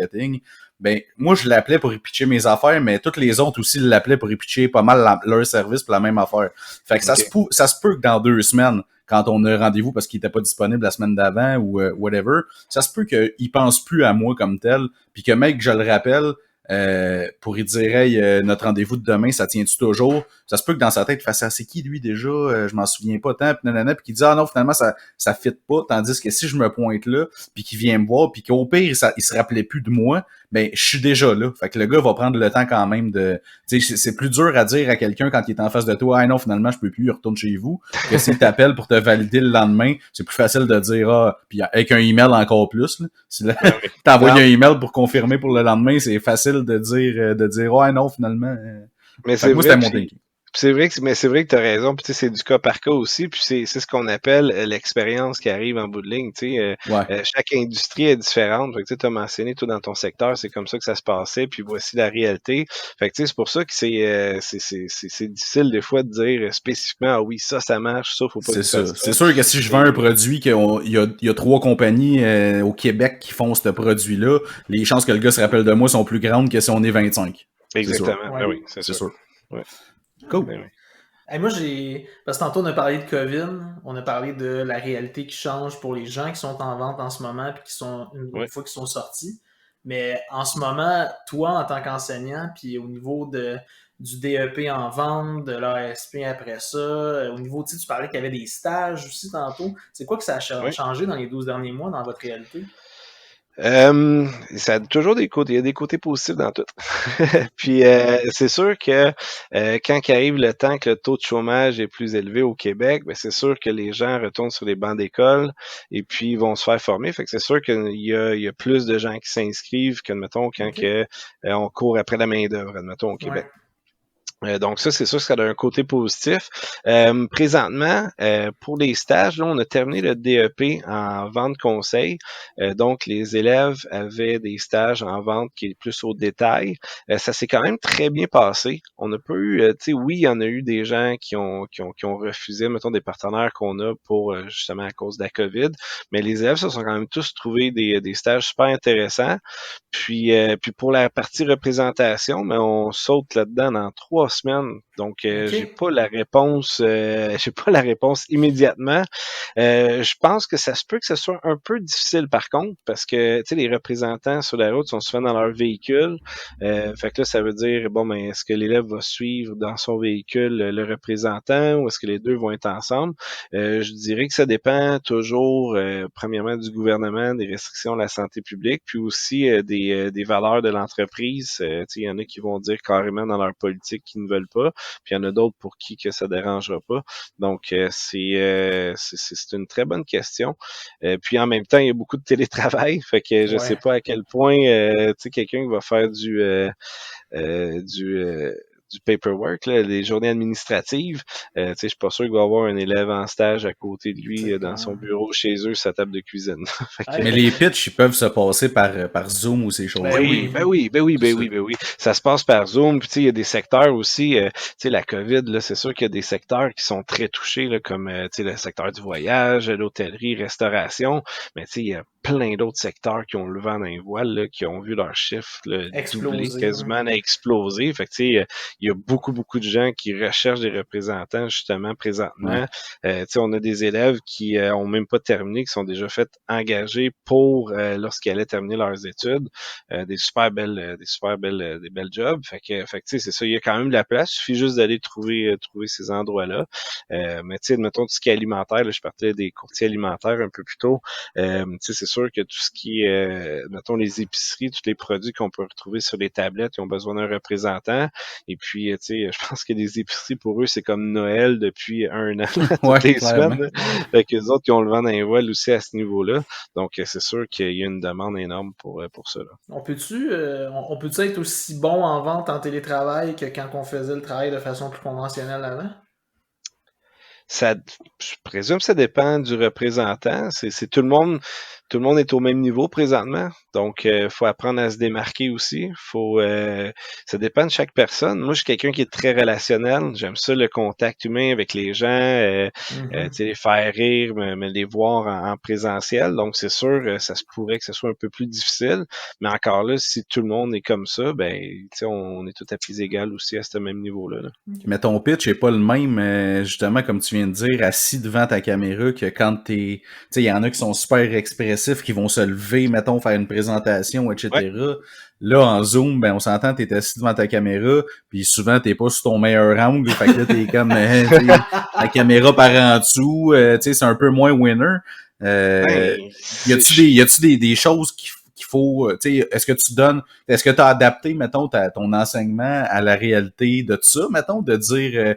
Ben, moi, je l'appelais pour y pitcher mes affaires, mais toutes les autres aussi l'appelaient pour y pitcher pas mal leur service pour la même affaire. Fait que ça se peut que dans 2 semaines, quand on a rendez-vous parce qu'il était pas disponible la semaine d'avant ou whatever, ça se peut qu'il pense plus à moi comme tel, puis que mec, je le rappelle, pour y dire hey, notre rendez-vous de demain, ça tient-tu toujours? ça se peut que dans sa tête, il fasse, c'est qui lui déjà, je m'en souviens pas tant, puis nanana, puis qu'il dit, ah non, finalement, ça fit pas, tandis que si je me pointe là, puis qu'il vient me voir, puis qu'au pire, il se rappelait plus de moi, ben, je suis déjà là. Fait que le gars va prendre le temps quand même de, tu sais, c'est plus dur à dire à quelqu'un quand il est en face de toi, ah non, finalement, je peux plus, il retourne chez vous, que s'il t'appelle pour te valider le lendemain, c'est plus facile de dire, puis avec un email encore plus, là. Si t'envoies un email pour confirmer pour le lendemain, c'est facile de dire, ah non, finalement, mais c'est moi, c'était mon thinking. C'est vrai que tu as raison, puis tu sais, c'est du cas par cas aussi, puis c'est ce qu'on appelle l'expérience qui arrive en bout de ligne, tu sais. Chaque industrie est différente. Fait que tu as mentionné, toi, dans ton secteur, c'est comme ça que ça se passait, puis voici la réalité. Fait que tu sais, c'est pour ça que c'est difficile des fois de dire spécifiquement, ah oui, ça marche, ça, faut pas que ça. C'est sûr que si je vends un produit, qu'il y a 3 compagnies au Québec qui font ce produit-là, les chances que le gars se rappelle de moi sont plus grandes que si on est 25. Exactement. Ben oui, c'est sûr. Ouais. Cool. Hey, moi, parce que tantôt, on a parlé de COVID, on a parlé de la réalité qui change pour les gens qui sont en vente en ce moment puis qui sont, une fois qu'ils sont sortis. Mais en ce moment, toi, en tant qu'enseignant, puis au niveau du DEP en vente, de l'ASP après ça, au niveau, tu parlais qu'il y avait des stages aussi tantôt. C'est quoi que ça a changé dans les 12 derniers mois dans votre réalité? Ça a toujours il y a des côtés positifs dans tout. Puis c'est sûr que quand il arrive le temps que le taux de chômage est plus élevé au Québec, ben c'est sûr que les gens retournent sur les bancs d'école et puis vont se faire former. Fait que c'est sûr qu'il y a plus de gens qui s'inscrivent que, admettons, quand on court après la main-d'œuvre, admettons, au Québec. Donc ça, c'est sûr que ça a un côté positif. Présentement, pour les stages, là, on a terminé le DEP en vente conseil. Donc, les élèves avaient des stages en vente qui est plus au détail. Ça s'est quand même très bien passé. On n'a pas eu, tu sais, oui, il y en a eu des gens qui ont refusé, mettons, des partenaires qu'on a pour justement à cause de la COVID. Mais les élèves se sont quand même tous trouvés des stages super intéressants. Puis pour la partie représentation, mais on saute là-dedans dans 3 semaines. Donc j'ai pas la réponse immédiatement. Je pense que ça se peut que ce soit un peu difficile par contre, parce que tu sais, les représentants sur la route sont souvent dans leur véhicule. Fait que là, ça veut dire bon, mais est-ce que l'élève va suivre dans son véhicule le représentant ou est-ce que les deux vont être ensemble? Je dirais que ça dépend toujours, premièrement, du gouvernement, des restrictions de la santé publique, puis aussi des valeurs de l'entreprise. Il y en a qui vont dire carrément dans leur politique qu'ils ne veulent pas, puis il y en a d'autres pour qui que ça dérangera pas. Donc, c'est une très bonne question. Puis en même temps, il y a beaucoup de télétravail, fait que je sais pas à quel point quelqu'un qui va faire du paperwork, là, les journées administratives. Je suis pas sûr qu'il va y avoir un élève en stage à côté de lui dans son bureau chez eux, sa table de cuisine. Mais les pitchs, ils peuvent se passer par Zoom ou ces choses-là. Ben oui. Ça se passe par Zoom. Puis il y a des secteurs aussi, la COVID, là, c'est sûr qu'il y a des secteurs qui sont très touchés, là, comme le secteur du voyage, l'hôtellerie, restauration. Mais il y a plein d'autres secteurs qui ont le vent dans les voiles, là, qui ont vu leur chiffre doubler, quasiment exploser. Fait que il y a beaucoup de gens qui recherchent des représentants justement présentement. On a des élèves qui ont même pas terminé, qui sont déjà fait engager pour lorsqu'ils allaient terminer leurs études, des belles jobs. Fait que c'est ça, il y a quand même de la place. Il suffit juste d'aller trouver ces endroits-là. Mais mettons tout ce qui est alimentaire, là, je partais des courtiers alimentaires un peu plus tôt. C'est sûr que tout ce qui est, mettons, les épiceries, tous les produits qu'on peut retrouver sur les tablettes, ils ont besoin d'un représentant. Et puis, je pense que les épiceries, pour eux, c'est comme Noël depuis 1 an, toutes les semaines. Fait que les autres, qui ont le vent dans les voiles aussi à ce niveau-là. Donc, c'est sûr qu'il y a une demande énorme pour ça. Là. On peut-tu être aussi bon en vente en télétravail que quand on faisait le travail de façon plus conventionnelle avant? Je présume que ça dépend du représentant. C'est tout le monde est au même niveau présentement. Donc, faut apprendre à se démarquer aussi. Ça dépend de chaque personne. Moi, je suis quelqu'un qui est très relationnel. J'aime ça, le contact humain avec les gens, les faire rire, mais les voir en présentiel. Donc, c'est sûr, ça se pourrait que ce soit un peu plus difficile. Mais encore là, si tout le monde est comme ça, ben, on est tout à pieds égales aussi à ce même niveau-là. Là. Mais ton pitch est pas le même, justement, comme tu viens de dire, assis devant ta caméra, que quand t'es... Tu sais, il y en a qui sont super expressifs, qui vont se lever, mettons, faire une présentation, etc. Là, en Zoom, ben on s'entend, t'es assis devant ta caméra, puis souvent, t'es pas sur ton meilleur angle, fait que là, t'es comme, la caméra par en dessous, tu sais, c'est un peu moins winner. Y a-tu des choses qu'il faut, tu sais, est-ce que t'as adapté, mettons, ton enseignement à la réalité de ça, mettons, de dire,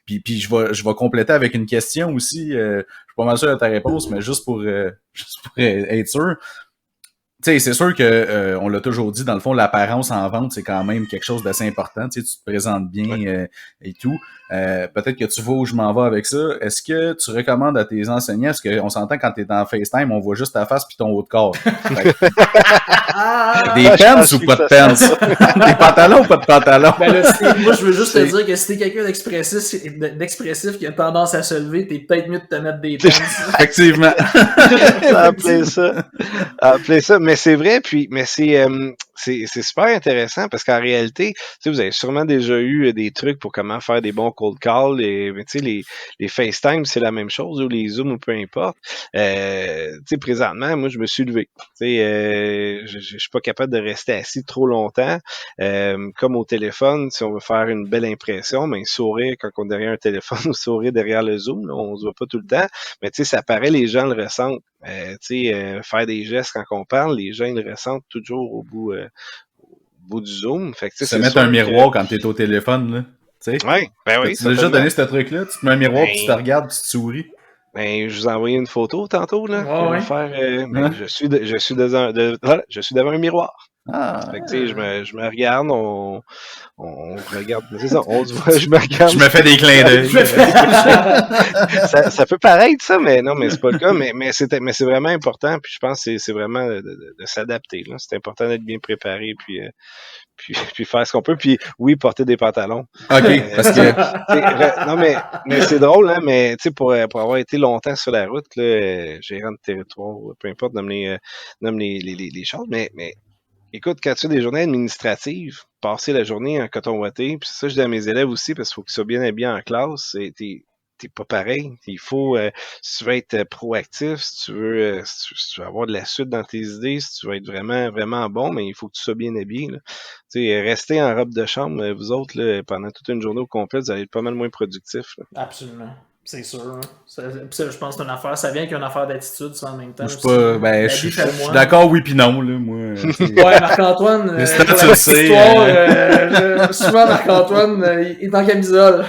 puis je vais compléter avec une question aussi, je suis pas mal sûr de ta réponse, mais juste pour être sûr. Tu sais, c'est sûr que on l'a toujours dit, dans le fond, l'apparence en vente, c'est quand même quelque chose d'assez important. Tu sais, tu te présentes bien et tout. Peut-être que tu vois où je m'en vais avec ça. Est-ce que tu recommandes à tes enseignants, parce qu'on s'entend quand t'es en FaceTime, on voit juste ta face puis ton haut de corps. Des pants ou pas de pants? Des pantalons ou pas de pantalons? Ben là, moi, je veux juste te dire que si t'es quelqu'un d'expressif qui a tendance à se lever, t'es peut-être mieux de te mettre des pants. Effectivement. Appelez ça. Mais c'est vrai, puis, mais c'est super intéressant parce qu'en réalité, tu sais, vous avez sûrement déjà eu des trucs pour comment faire des bons cold calls. Mais tu sais, les FaceTime, c'est la même chose, ou les Zoom, ou peu importe. Tu sais, présentement, moi, je me suis levé. Tu sais, je suis pas capable de rester assis trop longtemps. Comme au téléphone, si on veut faire une belle impression, mais sourire quand on est derrière un téléphone ou sourire derrière le Zoom, là, on se voit pas tout le temps. Mais tu sais, ça paraît, les gens le ressentent. Faire des gestes quand on parle, les gens ils le ressentent toujours au bout du Zoom. Fait que, se mettre un miroir quand t'es au téléphone, là. Tu sais? Ouais, ben oui. Tu as déjà donné ce truc-là? Tu te mets un miroir, puis tu te regardes, puis tu te souris. Ben, je vous ai envoyé une photo tantôt, là. Oh, ouais. Je suis devant un miroir. Ah. Fait que, tu sais, je me regarde, on regarde, c'est ça, on se voit, je me regarde. Je me fais des clins d'œil. ça peut paraître ça, mais non, mais c'est pas le cas, mais c'est vraiment important, puis je pense que c'est vraiment de s'adapter, là. C'est important d'être bien préparé, puis faire ce qu'on peut, puis oui, porter des pantalons. OK, parce que... Non, mais c'est drôle, hein, mais tu sais, pour avoir été longtemps sur la route, là, gérant de territoire, peu importe, nomme les choses, mais écoute, quand tu as des journées administratives, passer la journée en coton ouaté, puis ça, je dis à mes élèves aussi, parce qu'il faut qu'ils soient bien habillés en classe, t'es pas pareil. Il faut, si tu veux être proactif, si tu veux avoir de la suite dans tes idées, si tu veux être vraiment, vraiment bon, mais il faut que tu sois bien habillé, là. Tu sais, rester en robe de chambre, vous autres, là, pendant toute une journée au complet, vous allez être pas mal moins productif, là. Absolument. C'est sûr. Hein. Ça, je pense que c'est une affaire. Ça vient qu'une affaire d'attitude, ça, en même temps. Je suis d'accord, oui, puis non, là, moi. Ouais, Marc-Antoine, pour la petite histoire, souvent, Marc-Antoine, il est en camisole.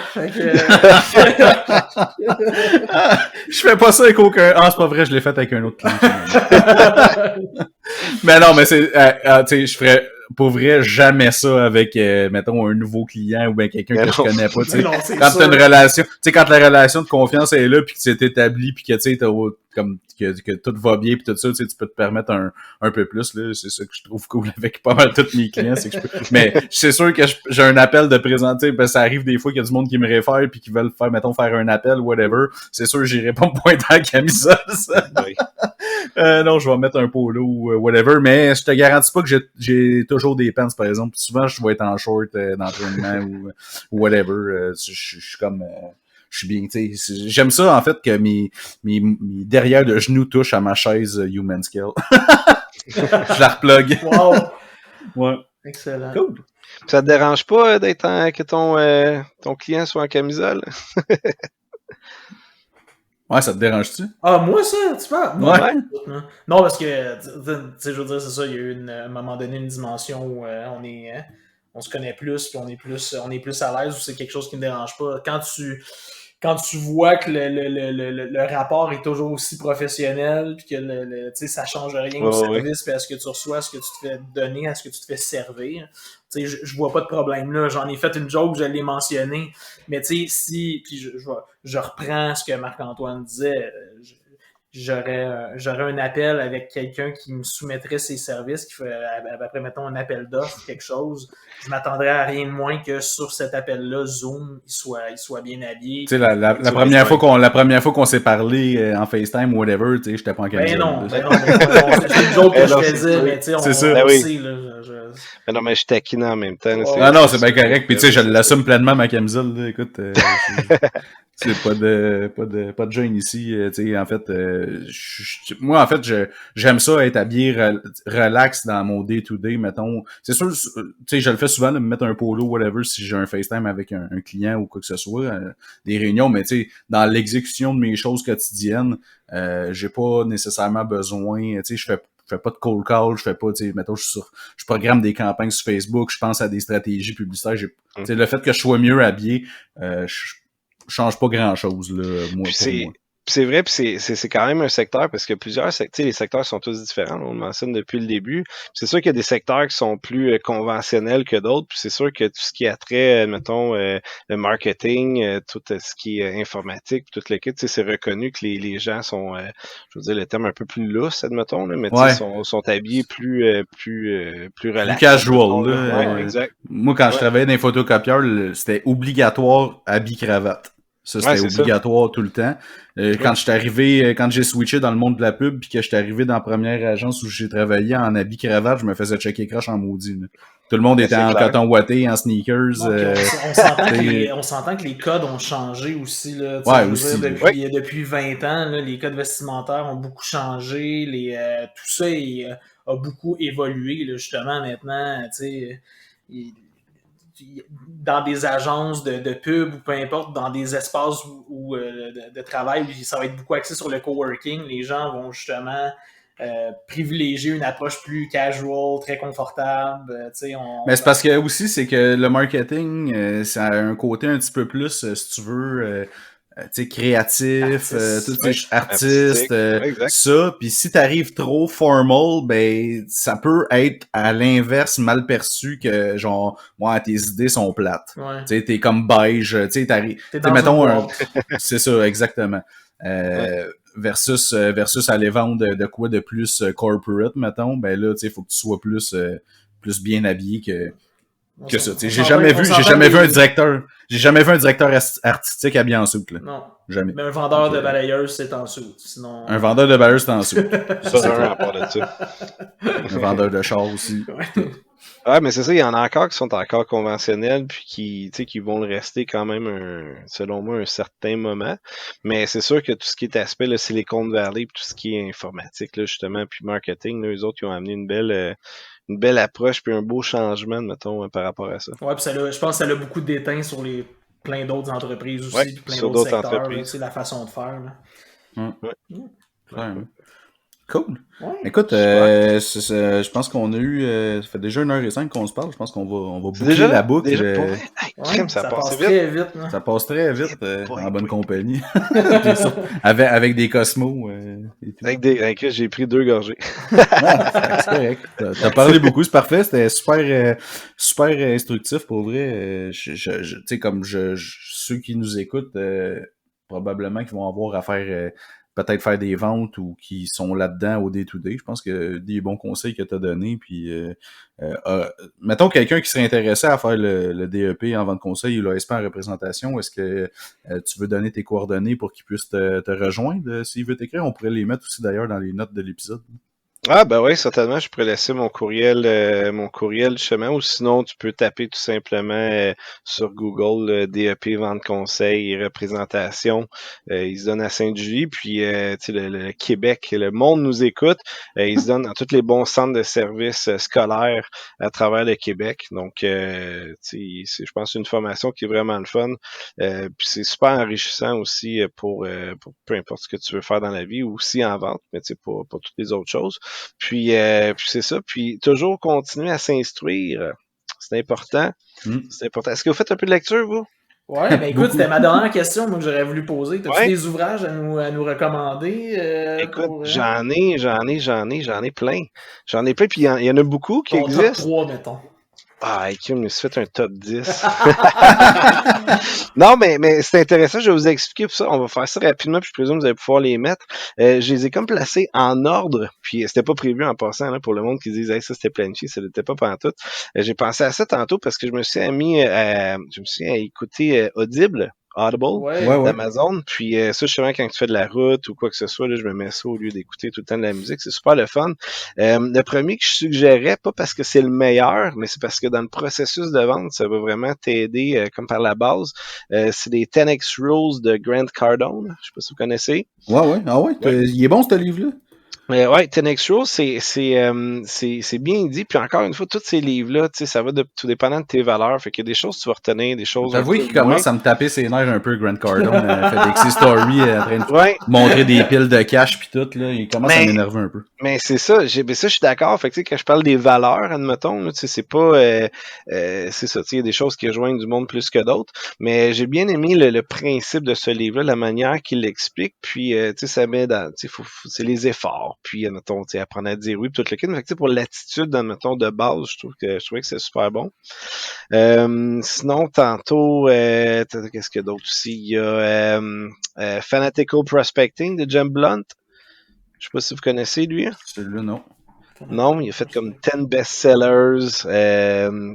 Je fais pas ça avec aucun... Ah, c'est pas vrai, je l'ai fait avec un autre client. Mais non, mais c'est... tu sais, je ferais... Pour vrai, jamais ça avec, mettons, un nouveau client ou bien quelqu'un que je connais pas. Tu sais, quand t'as une relation, tu sais, quand la relation de confiance est là, puis que c'est établi, puis que tu sais, comme que tout va bien, puis tout ça, tu sais, tu peux te permettre un peu plus. Là, c'est ça que je trouve cool avec pas mal tous mes clients, c'est que je peux. Mais c'est sûr que j'ai un appel de présenter, ben ça arrive des fois qu'il y a du monde qui me réfère puis qui veulent faire, mettons, faire un appel, whatever. C'est sûr, j'irai pas me pointer en camisole. Ça. Oui. Non, je vais mettre un polo ou whatever, mais je te garantis pas que j'ai toujours des pants, par exemple. Souvent, je vais être en short d'entraînement ou whatever. Je suis comme... je suis bien, tu sais. J'aime ça, en fait, que mes derrière de genoux touchent à ma chaise Human Scale. Je la replug. Wow! Ouais. Excellent. Cool. Ça te dérange pas que ton client soit en camisole? Ouais, ça te dérange-tu? Ah, moi, ça, tu parles? Ouais. Non, parce que, tu sais, je veux dire, c'est ça, il y a eu à un moment donné une dimension où on se connaît plus, puis on est plus à l'aise, ou c'est quelque chose qui ne me dérange pas. Quand tu vois que le rapport est toujours aussi professionnel, puis que tu sais, ça change rien au service, puis à ce que tu reçois, à ce que tu te fais donner, à ce que tu te fais servir. Tu sais, je vois pas de problème là. J'en ai fait une joke, je l'ai mentionné. Mais tu sais, puis je reprends ce que Marc-Antoine disait. J'aurais un appel avec quelqu'un qui me soumettrait ses services, qui fait après, mettons, un appel d'offres, quelque chose. Je m'attendrais à rien de moins que sur cet appel-là, Zoom, il soit bien habillé. Tu sais, la première fois qu'on s'est parlé en FaceTime ou whatever, tu sais, j'étais pas en camisole. Ben non, c'est une joke que je faisais, mais tu sais, on sait, là. Mais non, mais je taquine en même temps. Là, Ah non, c'est bien correct. Puis tu sais, je l'assume pleinement ma camisole. Là. Écoute, c'est pas de gêne ici. Tu sais, en fait, moi, en fait, j'aime ça être habillé relax dans mon day-to-day, mettons. C'est sûr, tu sais, je le fais souvent de me mettre un polo, whatever, si j'ai un FaceTime avec un client ou quoi que ce soit, des réunions, mais tu sais, dans l'exécution de mes choses quotidiennes, j'ai pas nécessairement besoin, tu sais, je fais pas de cold call, je fais pas, tu sais, mettons, je programme des campagnes sur Facebook, je pense à des stratégies publicitaires, tu sais, le fait que je sois mieux habillé, je change pas grand-chose, là, moi, pour moi. C'est vrai, puis c'est quand même un secteur, parce que plusieurs secteurs, les secteurs sont tous différents, on le mentionne depuis le début. C'est sûr qu'il y a des secteurs qui sont plus conventionnels que d'autres, puis c'est sûr que tout ce qui a trait, mettons, le marketing, tout ce qui est informatique, tout le kit, c'est reconnu que les gens sont, je veux dire, le terme un peu plus lousse, admettons, là, mais sont habillés plus relax. Plus casual, là. Ouais, exact. Moi, quand je travaillais dans les photocopieurs, c'était obligatoire habit-cravate. Ça, c'était obligatoire tout le temps. Quand je suis arrivé, quand j'ai switché dans le monde de la pub, puis que je suis arrivé dans la première agence où j'ai travaillé en habit-cravate, je me faisais checker crash en maudit. Là. Tout le monde était en coton ouaté, en sneakers. On s'entend que les codes ont changé aussi. Là, aussi. Depuis 20 ans, là, les codes vestimentaires ont beaucoup changé. Tout ça a beaucoup évolué, là, justement, maintenant. Dans des agences de pub ou peu importe, dans des espaces de travail où ça va être beaucoup axé sur le coworking, les gens vont justement privilégier une approche plus casual, très confortable. Mais c'est parce que aussi, c'est que le marketing, ça a un côté un petit peu plus, si tu veux... créatif, artiste, ça. Puis si t'arrives trop formal, ben ça peut être à l'inverse mal perçu que genre, ouais, tes idées sont plates. Ouais. Tu sais, t'es comme beige, tu sais, mettons c'est ça, exactement. Versus aller vendre de quoi de plus corporate, mettons, ben là, tu sais, faut que tu sois plus bien habillé que ça. J'ai jamais vu un directeur artistique habillé en soute. Là. Non. Jamais. Mais un vendeur de balayeuse, c'est en soute. Sinon... Un vendeur de balayeuse, c'est en soute. Ça, c'est un rapport de ça. Un vendeur de char aussi. Ouais, mais c'est ça, il y en a encore qui sont encore conventionnels puis qui vont le rester quand même selon moi un certain moment. Mais c'est sûr que tout ce qui est aspect là, Silicon Valley, puis tout ce qui est informatique là, justement, puis marketing, là, eux autres, ils ont amené une belle approche puis un beau changement, mettons, par rapport à ça. Ouais, puis je pense que ça a beaucoup déteint sur plein d'autres entreprises aussi, puis plein d'autres secteurs, c'est la façon de faire. Là. Cool. Ouais, écoute, je pense qu'on a eu... ça fait déjà 1h05 qu'on se parle. Je pense qu'on va boucler la boucle. Ça passe très vite. Ça passe très vite en bonne compagnie. avec des cosmos. J'ai pris 2 gorgées. C'est correct. T'as parlé beaucoup, c'est parfait. C'était super instructif pour vrai. Tu sais, comme ceux qui nous écoutent, probablement qu'ils vont avoir à faire... peut-être faire des ventes ou qui sont là-dedans au day-to-day. Je pense que des bons conseils que tu as donnés. Puis, mettons quelqu'un qui serait intéressé à faire le DEP en vente conseil ou l'ASP en représentation, est-ce que tu veux donner tes coordonnées pour qu'il puisse te rejoindre? S'il veut t'écrire, on pourrait les mettre aussi d'ailleurs dans les notes de l'épisode. Ah ben oui, certainement, je pourrais laisser mon courriel justement, ou sinon tu peux taper tout simplement sur Google DEP Vente Conseil et Représentation. Ils se donnent à Sainte-Julie, puis le Québec, le monde nous écoute. Ils se donnent dans tous les bons centres de services scolaires à travers le Québec. Donc, je pense que c'est une formation qui est vraiment le fun. Puis c'est super enrichissant aussi pour peu importe ce que tu veux faire dans la vie, ou aussi en vente, mais pour toutes les autres choses. Puis c'est ça. Puis toujours continuer à s'instruire. C'est important. C'est important. Est-ce que vous faites un peu de lecture, vous? Ouais, ben écoute, c'était ma dernière question moi, que j'aurais voulu poser. T'as-tu des ouvrages à nous recommander? Écoute, j'en ai plein. J'en ai plein, puis il y en a beaucoup qui existent. Top 3, mettons. Ah, je me suis fait un top 10. Non, mais c'est intéressant, je vais vous expliquer pour ça. On va faire ça rapidement, puis je présume que vous allez pouvoir les mettre. Je les ai comme placés en ordre, puis c'était pas prévu en passant, là, pour le monde qui disent hey, ça c'était planifié, ça n'était pas pantoute. J'ai pensé à ça tantôt parce que je me suis mis à écouter Audible. Audible Ouais. d'Amazon. Puis ça, justement, quand tu fais de la route ou quoi que ce soit, là, je me mets ça au lieu d'écouter tout le temps de la musique. C'est super le fun. Le premier que je suggérais, pas parce que c'est le meilleur, mais c'est parce que dans le processus de vente, ça va vraiment t'aider comme par la base. C'est les 10X Rules de Grant Cardone. Je sais pas si vous connaissez. Ouais. Ah ouais, il est bon ce livre-là? Mais ouais, 10X Rules, c'est bien dit. Puis encore une fois, tous ces livres-là, tu sais, ça va tout dépendant de tes valeurs. Fait qu'il y a des choses que tu vas retenir, des choses un J'avoue peu qu'il moins. commence à me taper ses nerfs un peu, Grant Cardone, fait avec ses stories, en train de Ouais. montrer des piles de cash puis tout, là, il commence à m'énerver un peu. Mais c'est ça, je suis d'accord. Fait que, tu sais, quand je parle des valeurs, admettons, là, tu sais, c'est pas, c'est ça, tu sais, il y a des choses qui rejoignent du monde plus que d'autres. Mais j'ai bien aimé le principe de ce livre-là, la manière qu'il l'explique. Puis, tu sais, ça met dans, tu sais, c'est les efforts. Puis, admettons, tu sais, apprendre à dire oui, puis tout le kit. Mais, tu sais, pour l'attitude, admettons, de base, je trouvais que c'est super bon. Sinon, tantôt, qu'est-ce qu'il y a d'autre aussi? Il y a Fanatical Prospecting de Jim Blunt. Je sais pas si vous connaissez, lui. Celui-là, non. Non, il a fait comme 10 bestsellers.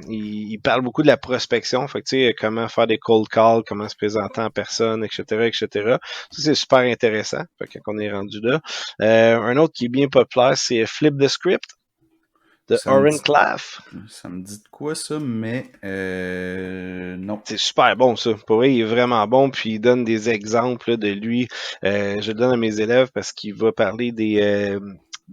Il parle beaucoup de la prospection. Fait que, tu sais, comment faire des cold calls, comment se présenter en personne, etc., etc. Ça, c'est super intéressant. Fait que quand on est rendu là. Un autre qui est bien populaire, c'est Flip the Script de Oren Klaff. Ça me dit de quoi, ça, mais non. C'est super bon, ça. Pour vrai, il est vraiment bon, puis il donne des exemples là, de lui. Je le donne à mes élèves parce qu'il va parler des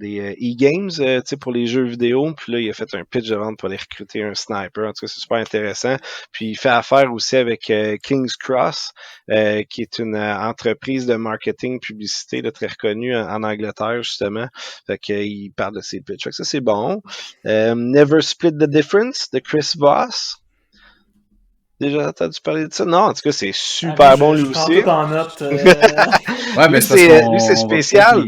e-games, tu sais, pour les jeux vidéo. Puis là, il a fait un pitch de vente pour aller recruter un sniper. En tout cas, c'est super intéressant. Puis il fait affaire aussi avec King's Cross, qui est une entreprise de marketing publicité là, très reconnue en Angleterre, justement. Fait qu'il parle de ses pitchs. Fait que ça, c'est bon. Never Split the Difference de Chris Voss. Déjà entendu parler de ça? Non, en tout cas, c'est super bon lui aussi. Je prends tout en note. Ouais, mais c'est spécial.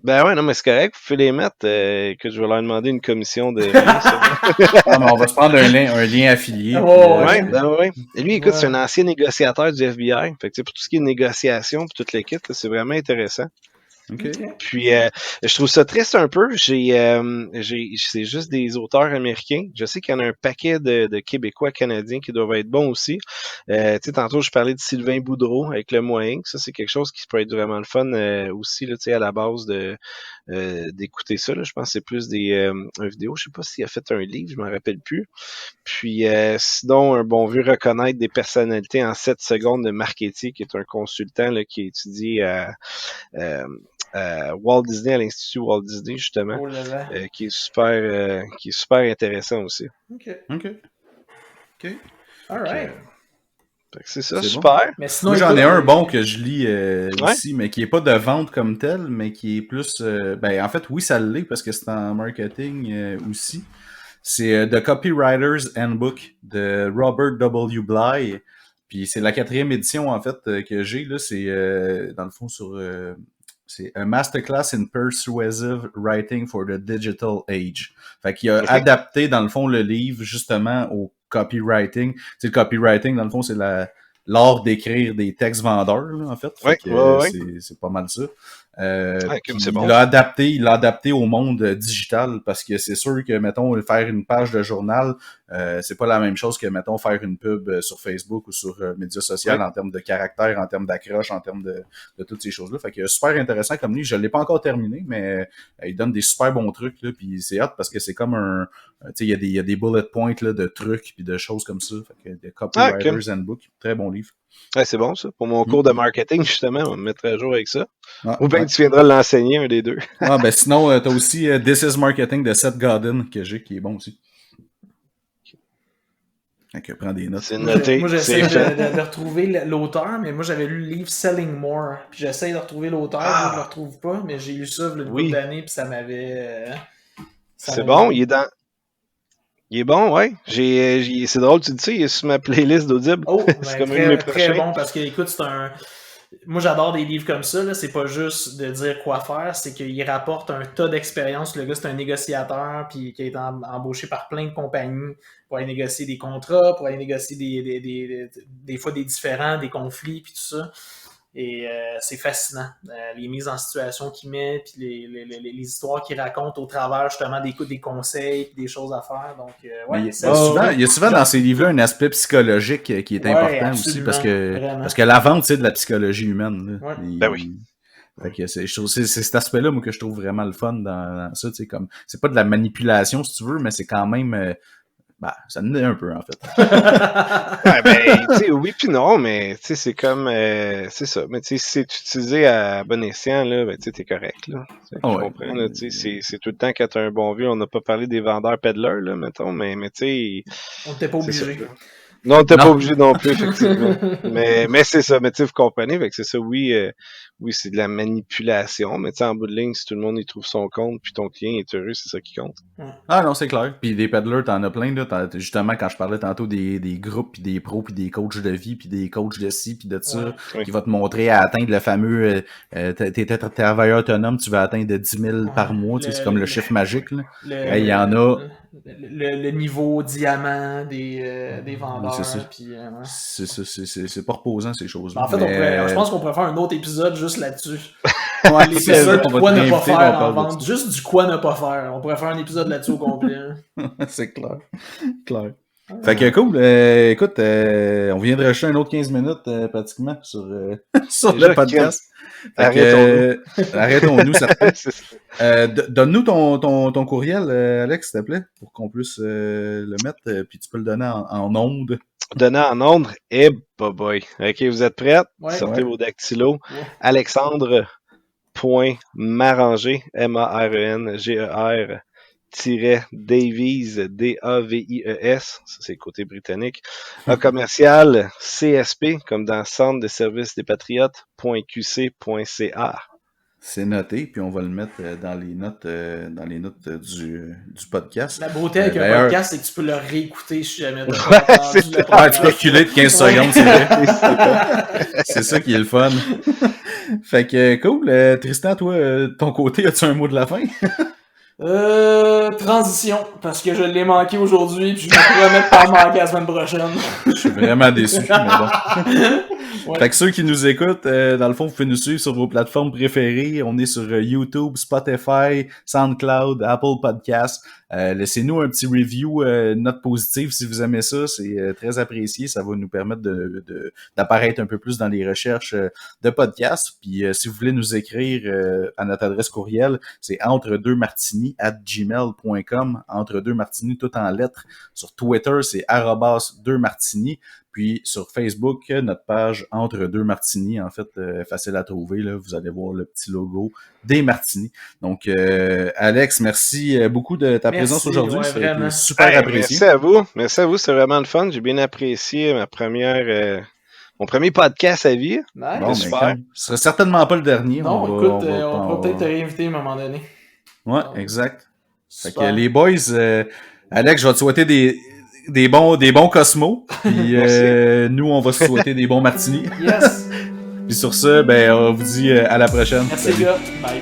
Ben ouais, non, mais c'est correct, vous pouvez les mettre, que je vais leur demander une commission de... Ah, mais on va se prendre un lien affilié. Ouais. Et lui, écoute, c'est un ancien négociateur du FBI. Fait que, pour tout ce qui est négociation, puis toute l'équipe, c'est vraiment intéressant. Okay. Puis je trouve ça triste un peu. C'est juste des auteurs américains. Je sais qu'il y en a un paquet de Québécois canadiens qui doivent être bons aussi. Tu sais, tantôt je parlais de Sylvain Boudreau avec Le Moyen. Ça, c'est quelque chose qui peut être vraiment le fun aussi là, tu sais, à la base d'écouter ça. Là. Je pense que c'est plus une vidéo. Je sais pas s'il a fait un livre, je m'en rappelle plus. Puis sinon, un bon vieux reconnaître des personnalités en 7 secondes de Marchetti, qui est un consultant là, qui étudie à Walt Disney, à l'Institut Walt Disney, justement, qui est super intéressant aussi. OK. All right. C'est ça, c'est super. Bon. Mais sinon, moi, j'en ai un bon que je lis ici, mais qui est pas de vente comme tel, mais qui est plus... en fait, oui, ça l'est, parce que c'est en marketing aussi. C'est The Copywriter's Handbook de Robert W. Bly. Puis c'est la 4e édition, en fait, que j'ai. Là, c'est, dans le fond, sur... c'est A Masterclass in Persuasive Writing for the Digital Age. Fait qu'il a adapté, dans le fond, le livre, justement, au copywriting. Tu sais, le copywriting, dans le fond, c'est l'art d'écrire des textes vendeurs, là, en fait. C'est pas mal ça. Il l'a adapté au monde digital parce que c'est sûr que, mettons, faire une page de journal, c'est pas la même chose que, mettons, faire une pub sur Facebook ou sur médias sociaux en termes de caractère, en termes d'accroche, en termes de toutes ces choses-là. Fait que super intéressant comme livre. Je l'ai pas encore terminé, mais il donne des super bons trucs, là, puis c'est hot parce que c'est comme un... Tu sais, il y a des bullet points là, de trucs puis de choses comme ça. Fait que The Copywriter's Handbook, très bon livre. Ouais, c'est bon ça. Pour mon cours de marketing, justement, on va me mettre à jour avec ça. Ou bien tu viendras l'enseigner, un des deux. Sinon, t'as aussi This is Marketing de Seth Godin que j'ai, qui est bon aussi. Donc, prends des notes. C'est noté. Moi, j'essaie de retrouver l'auteur, mais moi, j'avais lu le livre Selling More. Puis j'essaie de retrouver l'auteur, moi, je le retrouve pas, mais j'ai lu ça il y a une couple d'années, puis ça m'avait... c'est bon, il est dans... Il est bon, ouais. C'est drôle, tu dis ça, il est sur ma playlist d'Audible. C'est comme une de mes prochains. Très bon, parce que, écoute, c'est un... Moi, j'adore des livres comme ça, là. C'est pas juste de dire quoi faire, c'est qu'il rapporte un tas d'expériences. Le gars, c'est un négociateur, puis qui a été embauché par plein de compagnies pour aller négocier des contrats, pour aller négocier des fois des différends, des conflits, puis tout ça. Et c'est fascinant. Les mises en situation qu'il met, puis les histoires qu'il raconte au travers justement des conseils, puis des choses à faire. Donc, il y a souvent dans ces livres-là un aspect psychologique qui est important aussi, parce que la vente, c'est de la psychologie humaine. Là. Ben oui. Fait que c'est cet aspect-là, moi, que je trouve vraiment le fun dans ça. Comme, c'est pas de la manipulation, si tu veux, mais c'est quand même... ça nous est un peu, en fait. Tu sais, oui puis non, mais tu sais, c'est comme... c'est ça. Mais tu sais, si c'est utilisé à bon escient, là, tu sais, t'es correct, là. Je comprends, là, tu sais, c'est tout le temps quand t'as un bon vieux. On n'a pas parlé des vendeurs peddlers, là, mettons, mais tu sais... On n'était pas obligé. Non, t'es pas obligé non plus, effectivement. mais c'est ça, mais tu sais, vous comprenez, fait que c'est ça, oui, c'est de la manipulation, mais tu sais, en bout de ligne, si tout le monde y trouve son compte, puis ton client est heureux, c'est ça qui compte. Ah non, c'est clair. Puis des peddlers, t'en as plein, là. Justement, quand je parlais tantôt des groupes, puis des pros, puis des coachs de vie, puis des coachs de ci, puis de ça, qui va te montrer à atteindre le fameux t'es travailleur autonome, tu vas atteindre 10 000 par mois, tu sais, c'est comme le chiffre magique, là. Il y en a... Le niveau diamant des vendeurs. C'est ça. Puis, c'est pas reposant, ces choses-là. En fait, je pense qu'on pourrait faire un autre épisode juste là-dessus. Ouais, l'épisode du quoi ne pas faire en vente. Juste du quoi ne pas faire. On pourrait faire un épisode là-dessus au complet. C'est clair. Fait que cool. Écoute, on vient de rajouter un autre 15 minutes pratiquement sur le podcast. Arrêtons-nous, certain. Donne-nous ton courriel, Alex, s'il te plaît, pour qu'on puisse le mettre, puis tu peux le donner en ondes. Donner en ondes, boy. OK, vous êtes prêts? Sortez vos dactylos. Ouais. Alexandre.Maranger, Marenger, Davies, Davies, ça c'est le côté britannique, commercial, CSP, comme dans Centre de services des patriotes.qc.ca. C'est noté, puis on va le mettre dans les notes du podcast. La beauté avec un podcast, c'est que tu peux le réécouter si jamais tu peux reculer de 15 secondes, c'est vrai. C'est ça qui est le fun. Fait que cool. Tristan, toi, ton côté, as-tu un mot de la fin? Transition, parce que je l'ai manqué aujourd'hui, puis je me promets de pas manquer la semaine prochaine. Je suis vraiment déçu, mais bon. Ouais. Fait que ceux qui nous écoutent, dans le fond, vous pouvez nous suivre sur vos plateformes préférées. On est sur YouTube, Spotify, SoundCloud, Apple Podcasts. Laissez-nous un petit review, note positive si vous aimez ça. C'est très apprécié. Ça va nous permettre d'apparaître un peu plus dans les recherches de podcasts. Puis si vous voulez nous écrire à notre adresse courriel, c'est entre2martini@gmail.com. Entre2martini, tout en lettres. Sur Twitter, c'est @2martini. Puis sur Facebook, notre page Entre deux Martini, en fait, facile à trouver. Là, vous allez voir le petit logo des Martini. Donc, Alex, merci beaucoup de ta présence aujourd'hui. Ouais, c'est super apprécié. Merci à vous. Merci à vous, c'est vraiment le fun. J'ai bien apprécié mon premier podcast à vie. Nice. Bon, super. Ce sera certainement pas le dernier. Non, on va peut-être te réinviter à un moment donné. Ouais, exact. Fait que les boys, Alex, je vais te souhaiter des bons Cosmos. Puis nous, on va se souhaiter des bons Martini. Yes! Puis sur ça, on vous dit à la prochaine. Merci, gars. Bye.